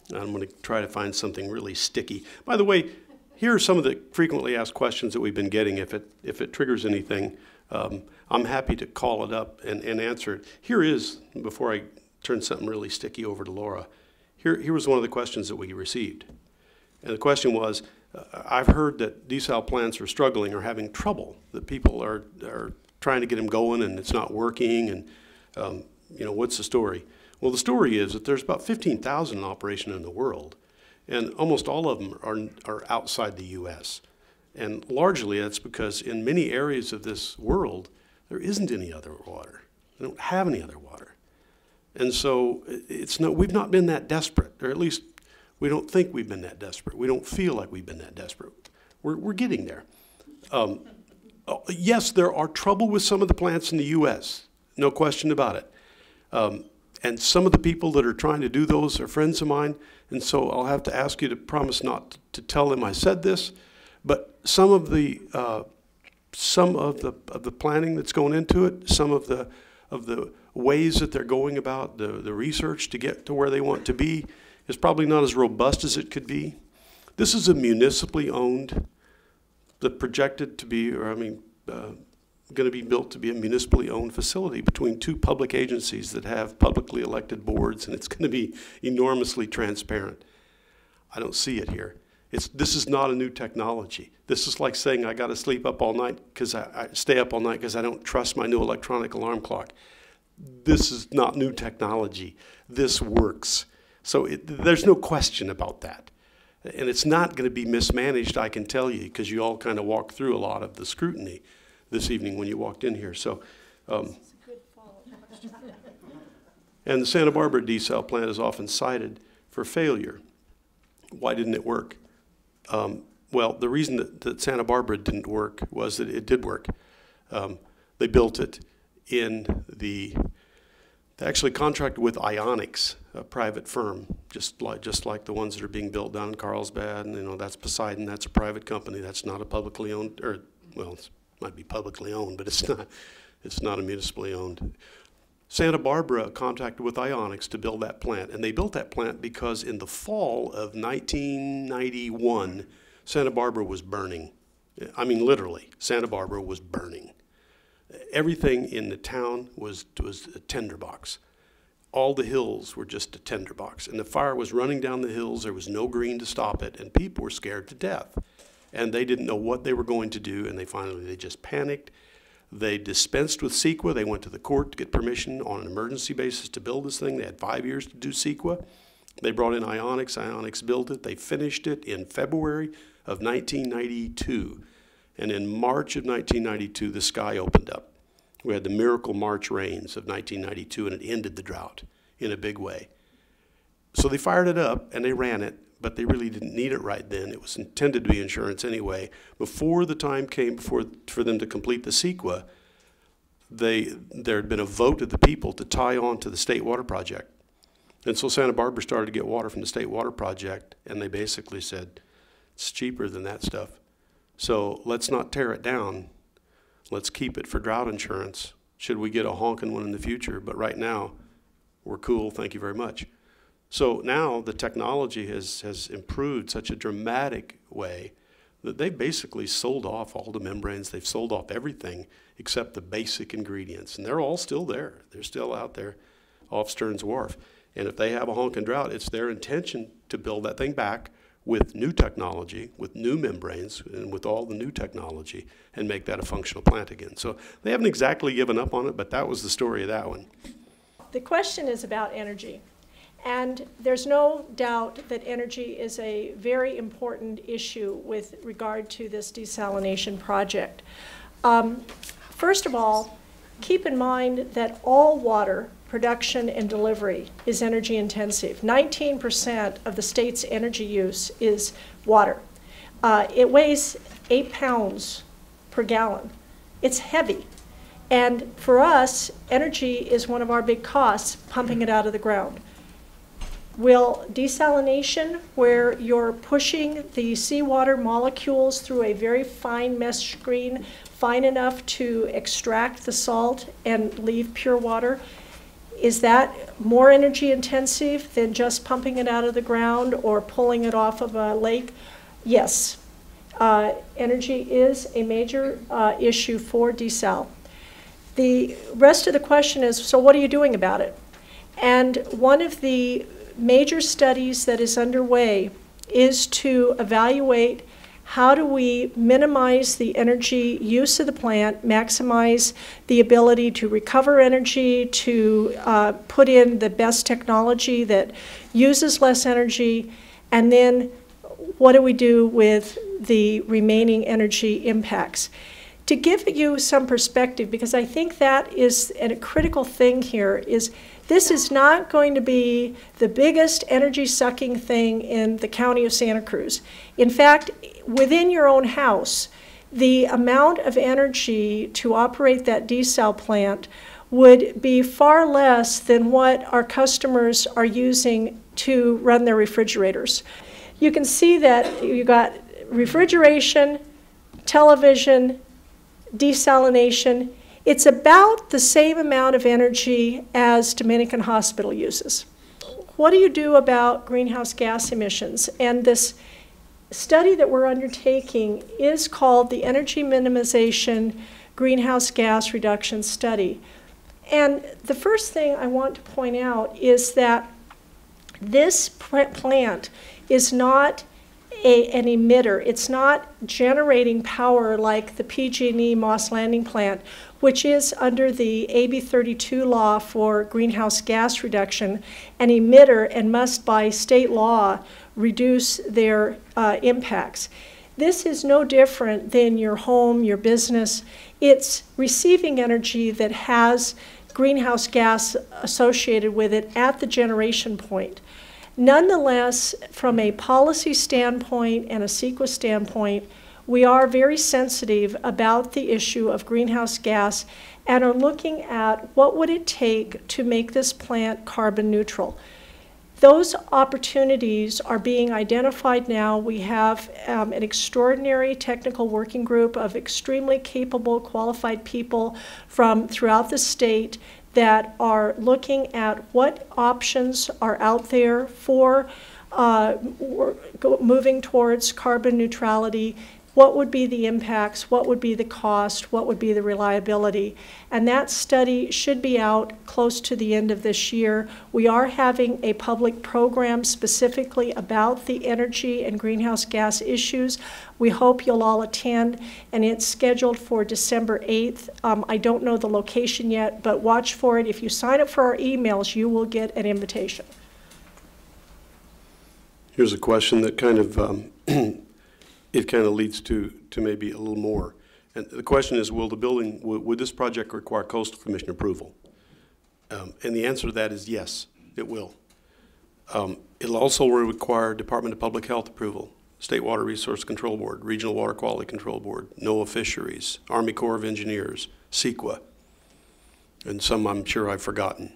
going to try to find something really sticky. By the way, here are some of the frequently asked questions that we've been getting. If it triggers anything, I'm happy to call it up and answer it. Here is, before I turn something really sticky over to Laura, here was one of the questions that we received. And the question was, I've heard that desal plants are struggling or having trouble, that people are trying to get them going and it's not working, and what's the story? Well, the story is that there's about 15,000 in operation in the world, and almost all of them are outside the U.S. And largely that's because in many areas of this world, there isn't any other water. They don't have any other water. And so we've not been that desperate, or at least we don't think we've been that desperate. We don't feel like we've been that desperate. We're getting there. Yes, there are trouble with some of the plants in the U.S., no question about it. And some of the people that are trying to do those are friends of mine, and so I'll have to ask you to promise not to tell them I said this, but some of the planning that's going into it, some of the ways that they're going about the research to get to where they want to be is probably not as robust as it could be. This is a municipally owned, projected to be, or I mean, going to be built to be a municipally owned facility between two public agencies that have publicly elected boards, and it's going to be enormously transparent. I don't see it here. This is not a new technology. This is like saying I got to sleep up all night because I stay up all night because I don't trust my new electronic alarm clock. This is not new technology. This works. So there's no question about that. And it's not going to be mismanaged, I can tell you, because you all kind of walked through a lot of the scrutiny this evening when you walked in here. So, and the Santa Barbara desal plant is often cited for failure. Why didn't it work? Well, the reason that Santa Barbara didn't work was that it did work. They built it they actually contracted with Ionics, a private firm, just like the ones that are being built down in Carlsbad, and you know, that's Poseidon, that's a private company, that's not a publicly owned, or, well, it might be publicly owned, but it's not a municipally owned. Santa Barbara contracted with Ionics to build that plant, and they built that plant because in the fall of 1991, Santa Barbara was burning. I mean, literally, Santa Barbara was burning. Everything in the town was a tinderbox. All the hills were just a tinderbox, and the fire was running down the hills. There was no green to stop it, and people were scared to death. And they didn't know what they were going to do, and they just panicked. They dispensed with CEQA. They went to the court to get permission on an emergency basis to build this thing. They had 5 years to do CEQA. They brought in Ionics. Ionics built it. They finished it in February of 1992. And in March of 1992, the sky opened up. We had the miracle March rains of 1992, and it ended the drought in a big way. So they fired it up, and they ran it, but they really didn't need it right then. It was intended to be insurance anyway. Before the time came for them to complete the CEQA, there had been a vote of the people to tie on to the State Water Project. And so Santa Barbara started to get water from the State Water Project, and they basically said, it's cheaper than that stuff. So let's not tear it down. Let's keep it for drought insurance. Should we get a honking one in the future? But right now, we're cool, thank you very much. So now the technology has improved such a dramatic way that they basically sold off all the membranes. They've sold off everything except the basic ingredients. And they're all still there. They're still out there off Stearns Wharf. And if they have a honking drought, it's their intention to build that thing back with new technology, with new membranes, and with all the new technology, and make that a functional plant again. So they haven't exactly given up on it, but that was the story of that one. The question is about energy. And there's no doubt that energy is a very important issue with regard to this desalination project. First of all, keep in mind that all water production and delivery is energy intensive. 19% of the state's energy use is water. It weighs 8 pounds per gallon. It's heavy. And for us, energy is one of our big costs, pumping it out of the ground. Will desalination, where you're pushing the seawater molecules through a very fine mesh screen, fine enough to extract the salt and leave pure water, is that more energy intensive than just pumping it out of the ground or pulling it off of a lake? Yes. Energy is a major issue for desal. The rest of the question is, so what are you doing about it? And one of the major studies that is underway is to evaluate how do we minimize the energy use of the plant, maximize the ability to recover energy, to put in the best technology that uses less energy, and then what do we do with the remaining energy impacts. To give you some perspective, because I think that is a critical thing here, is this is not going to be the biggest energy-sucking thing in the county of Santa Cruz. In fact, within your own house, the amount of energy to operate that desal plant would be far less than what our customers are using to run their refrigerators. You can see that you got refrigeration, television, desalination. It's about the same amount of energy as Dominican Hospital uses. What do you do about greenhouse gas emissions? And this study that we're undertaking is called the Energy Minimization Greenhouse Gas Reduction Study. And the first thing I want to point out is that this plant is not an emitter. It's not generating power like the PG&E Moss Landing plant, which is under the AB 32 law for greenhouse gas reduction, an emitter and must by state law reduce their impacts. This is no different than your home, your business. It's receiving energy that has greenhouse gas associated with it at the generation point. Nonetheless, from a policy standpoint and a CEQA standpoint, we are very sensitive about the issue of greenhouse gas and are looking at what would it take to make this plant carbon neutral. Those opportunities are being identified now. We have an extraordinary technical working group of extremely capable, qualified people from throughout the state that are looking at what options are out there for moving towards carbon neutrality. What would be the impacts? What would be the cost? What would be the reliability? And that study should be out close to the end of this year. We are having a public program specifically about the energy and greenhouse gas issues. We hope you'll all attend, and it's scheduled for December 8th. I don't know the location yet, but watch for it. If you sign up for our emails, you will get an invitation. Here's a question that kind of it kind of leads to maybe a little more. And the question is, will the building, would this project require Coastal Commission approval? And the answer to that is yes, it will. It'll also require Department of Public Health approval, State Water Resource Control Board, Regional Water Quality Control Board, NOAA Fisheries, Army Corps of Engineers, CEQA, and some I'm sure I've forgotten.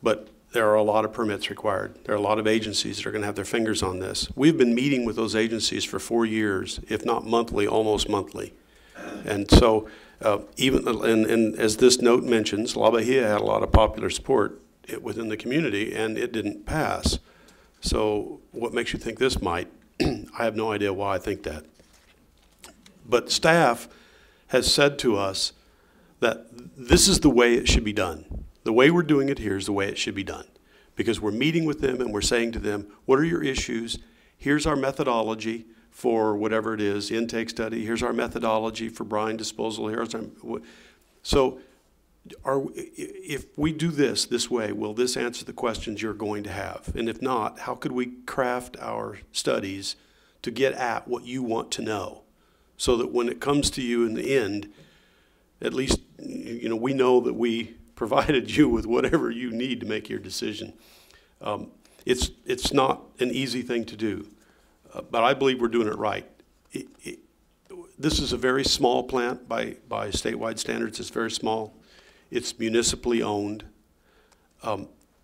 But there are a lot of permits required. There are a lot of agencies that are going to have their fingers on this. We've been meeting with those agencies for 4 years, if not monthly, almost monthly. And so and as this note mentions, La Bahia had a lot of popular support within the community, and it didn't pass. So what makes you think this might? I have no idea why I think that. But staff has said to us that this is the way it should be done. The way we're doing it here is the way it should be done, because we're meeting with them and we're saying to them, what are your issues? Here's our methodology for whatever it is, intake study. Here's our methodology for brine disposal. So if we do this way, will this answer the questions you're going to have? And if not, how could we craft our studies to get at what you want to know, so that when it comes to you in the end, at least we know that we provided you with whatever you need to make your decision. It's not an easy thing to do, but I believe we're doing it right. This is a very small plant by statewide standards. It's very small. It's municipally owned.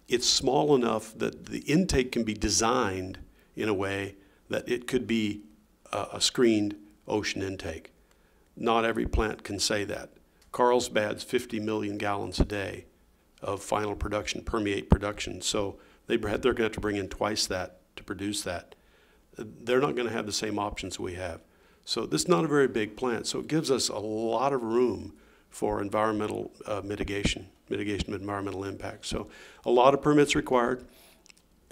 It's small enough that the intake can be designed in a way that it could be a screened ocean intake. Not every plant can say that. Carlsbad's 50 million gallons a day of final production, permeate production. So they're going to have to bring in twice that to produce that. They're not going to have the same options we have. So this is not a very big plant. So it gives us a lot of room for environmental mitigation of environmental impact. So a lot of permits required.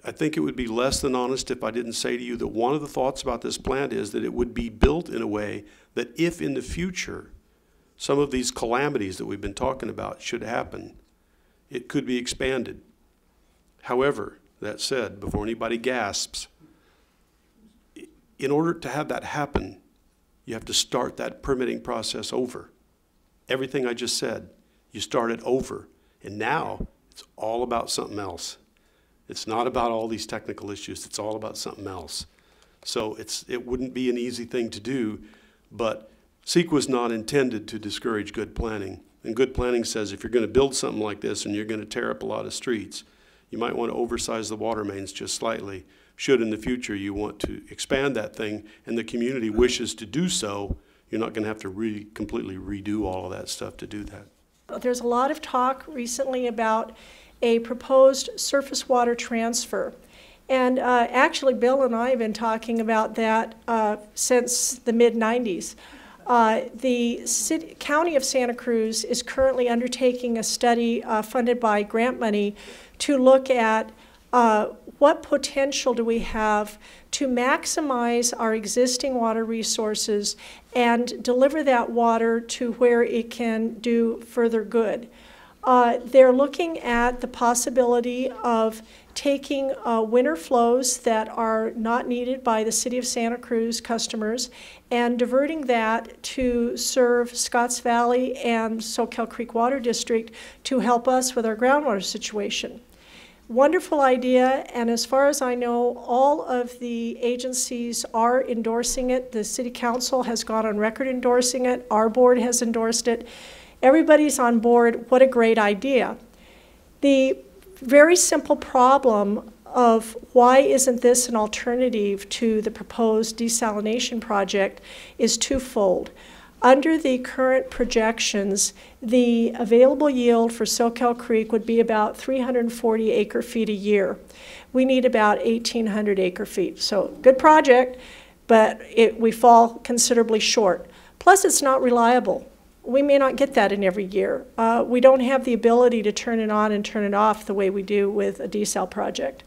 I think it would be less than honest if I didn't say to you that one of the thoughts about this plant is that it would be built in a way that if in the future some of these calamities that we've been talking about should happen, it could be expanded. However, that said, before anybody gasps, in order to have that happen, you have to start that permitting process over. Everything I just said, you start it over. And now it's all about something else. It's not about all these technical issues. It's all about something else. So it wouldn't be an easy thing to do, but CEQA was not intended to discourage good planning. And good planning says if you're going to build something like this and you're going to tear up a lot of streets, you might want to oversize the water mains just slightly. Should in the future you want to expand that thing and the community wishes to do so, you're not going to have to completely redo all of that stuff to do that. There's a lot of talk recently about a proposed surface water transfer. And actually, Bill and I have been talking about that since the mid-90s. The County of Santa Cruz is currently undertaking a study funded by grant money to look at what potential do we have to maximize our existing water resources and deliver that water to where it can do further good. They're looking at the possibility of taking winter flows that are not needed by the City of Santa Cruz customers and diverting that to serve Scotts Valley and Soquel Creek Water District to help us with our groundwater situation. Wonderful idea, and as far as I know, all of the agencies are endorsing it. The City Council has gone on record endorsing it. Our board has endorsed it. Everybody's on board. What a great idea. The very simple problem of why isn't this an alternative to the proposed desalination project is twofold. Under the current projections, the available yield for Soquel Creek would be about 340 acre-feet a year. We need about 1,800 acre-feet. So good project, but we fall considerably short. Plus, it's not reliable. We may not get that in every year. We don't have the ability to turn it on and turn it off the way we do with a desal project.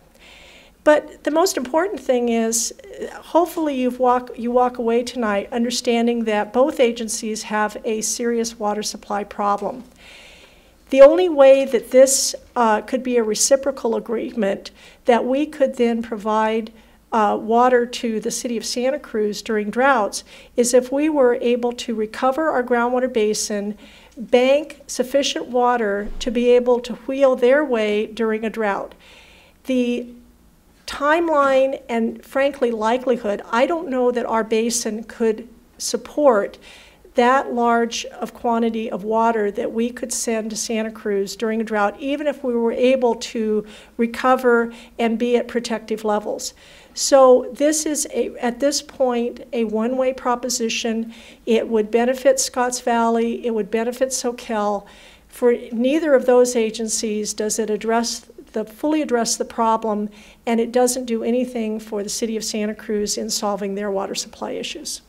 But the most important thing is, hopefully you walk away tonight understanding that both agencies have a serious water supply problem. The only way that this could be a reciprocal agreement, that we could then provide water to the City of Santa Cruz during droughts, is if we were able to recover our groundwater basin, bank sufficient water to be able to wheel their way during a drought. The timeline and, frankly, likelihood, I don't know that our basin could support that large of quantity of water that we could send to Santa Cruz during a drought, even if we were able to recover and be at protective levels. So this is, at this point, a one-way proposition. It would benefit Scotts Valley. It would benefit Soquel. For neither of those agencies does it fully address the problem, and it doesn't do anything for the City of Santa Cruz in solving their water supply issues.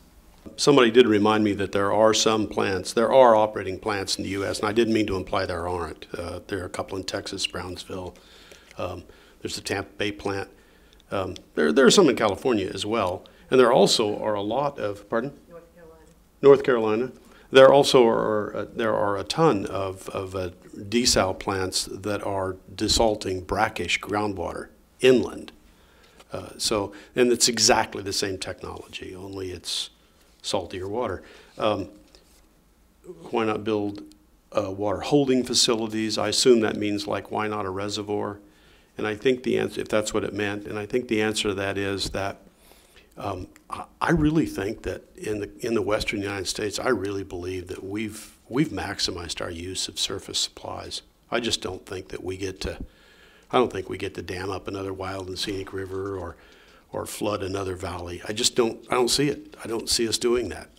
Somebody did remind me that there are some plants, there are operating plants in the U.S., and I didn't mean to imply there aren't. There are a couple in Texas, Brownsville. There's the Tampa Bay plant. There are some in California as well, and there also are a lot of, pardon? North Carolina. There also are a ton of desal plants that are desalting brackish groundwater inland. And it's exactly the same technology, only it's saltier water. Why not build water holding facilities? I assume that means, like, why not a reservoir? And I think the answer, if that's what it meant, and I think the answer to that is that I really think that in the western United States, I really believe that we've maximized our use of surface supplies. I just don't think that we get to, I don't think we get to dam up another wild and scenic river or flood another valley. I don't see it. I don't see us doing that.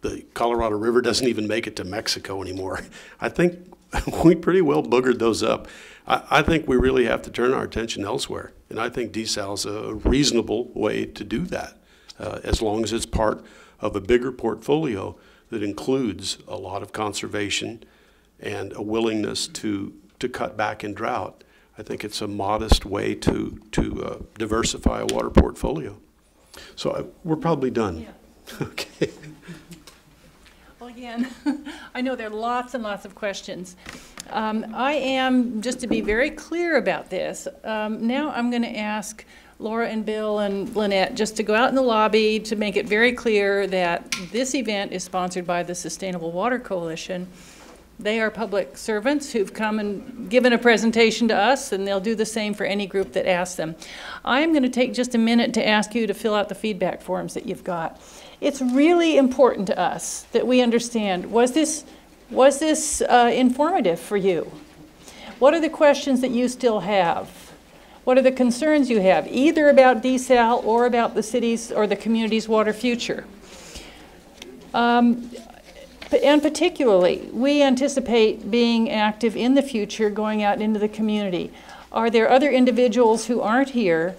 The Colorado River doesn't even make it to Mexico anymore. I think we pretty well boogered those up. I think we really have to turn our attention elsewhere. And I think desal is a reasonable way to do that, as long as it's part of a bigger portfolio that includes a lot of conservation and a willingness to cut back in drought. I think it's a modest way to diversify a water portfolio. So we're probably done. Yeah. Okay. Well, again, I know there are lots and lots of questions. I am, just to be very clear about this, now I'm going to ask Laura and Bill and Lynette just to go out in the lobby to make it very clear that this event is sponsored by the Sustainable Water Coalition. They are public servants who've come and given a presentation to us, and they'll do the same for any group that asks them. I'm going to take just a minute to ask you to fill out the feedback forms that you've got. It's really important to us that we understand, was this informative for you? What are the questions that you still have? What are the concerns you have, either about desal or about the city's or the community's water future? And particularly, we anticipate being active in the future, going out into the community. Are there other individuals who aren't here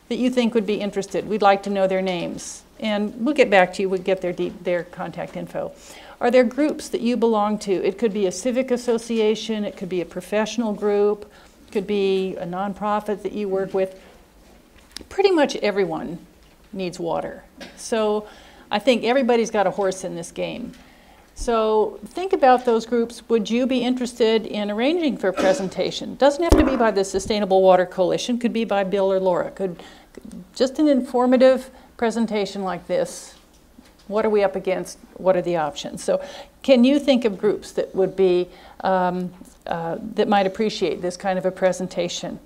that you think would be interested. We'd like to know their names. And we'll get back to you. We'll get their contact info. Are there groups that you belong to? It could be a civic association. It could be a professional group. It could be a nonprofit that you work with. Pretty much everyone needs water. So I think everybody's got a horse in this game. So think about those groups. Would you be interested in arranging for a presentation? Doesn't have to be by the Sustainable Water Coalition. Could be by Bill or Laura. Just an informative presentation like this. What are we up against? What are the options? So can you think of groups that would be, that might appreciate this kind of a presentation?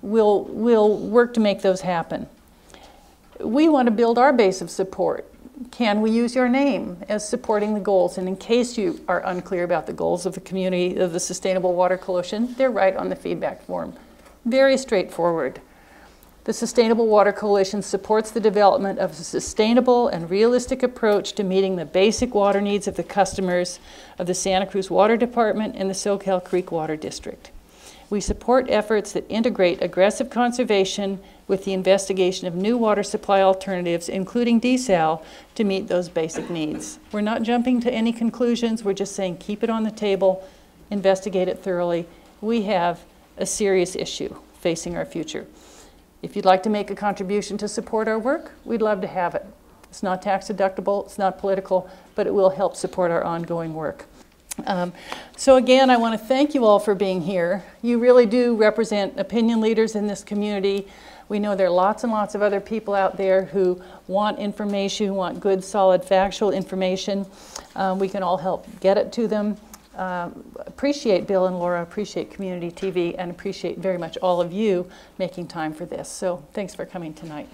We'll work to make those happen. We want to build our base of support. Can we use your name as supporting the goals? And in case you are unclear about the goals of the community of the Sustainable Water Coalition, they're right on the feedback form. Very straightforward. The Sustainable Water Coalition supports the development of a sustainable and realistic approach to meeting the basic water needs of the customers of the Santa Cruz Water Department and the Soquel Creek Water District. We support efforts that integrate aggressive conservation with the investigation of new water supply alternatives, including desal, to meet those basic needs. We're not jumping to any conclusions. We're just saying keep it on the table, investigate it thoroughly. We have a serious issue facing our future. If you'd like to make a contribution to support our work, we'd love to have it. It's not tax deductible, it's not political, but it will help support our ongoing work. So again, I want to thank you all for being here. You really do represent opinion leaders in this community. We know there are lots and lots of other people out there who want information, who want good, solid, factual information. We can all help get it to them. Appreciate Bill and Laura, appreciate Community TV, and appreciate very much all of you making time for this. So thanks for coming tonight.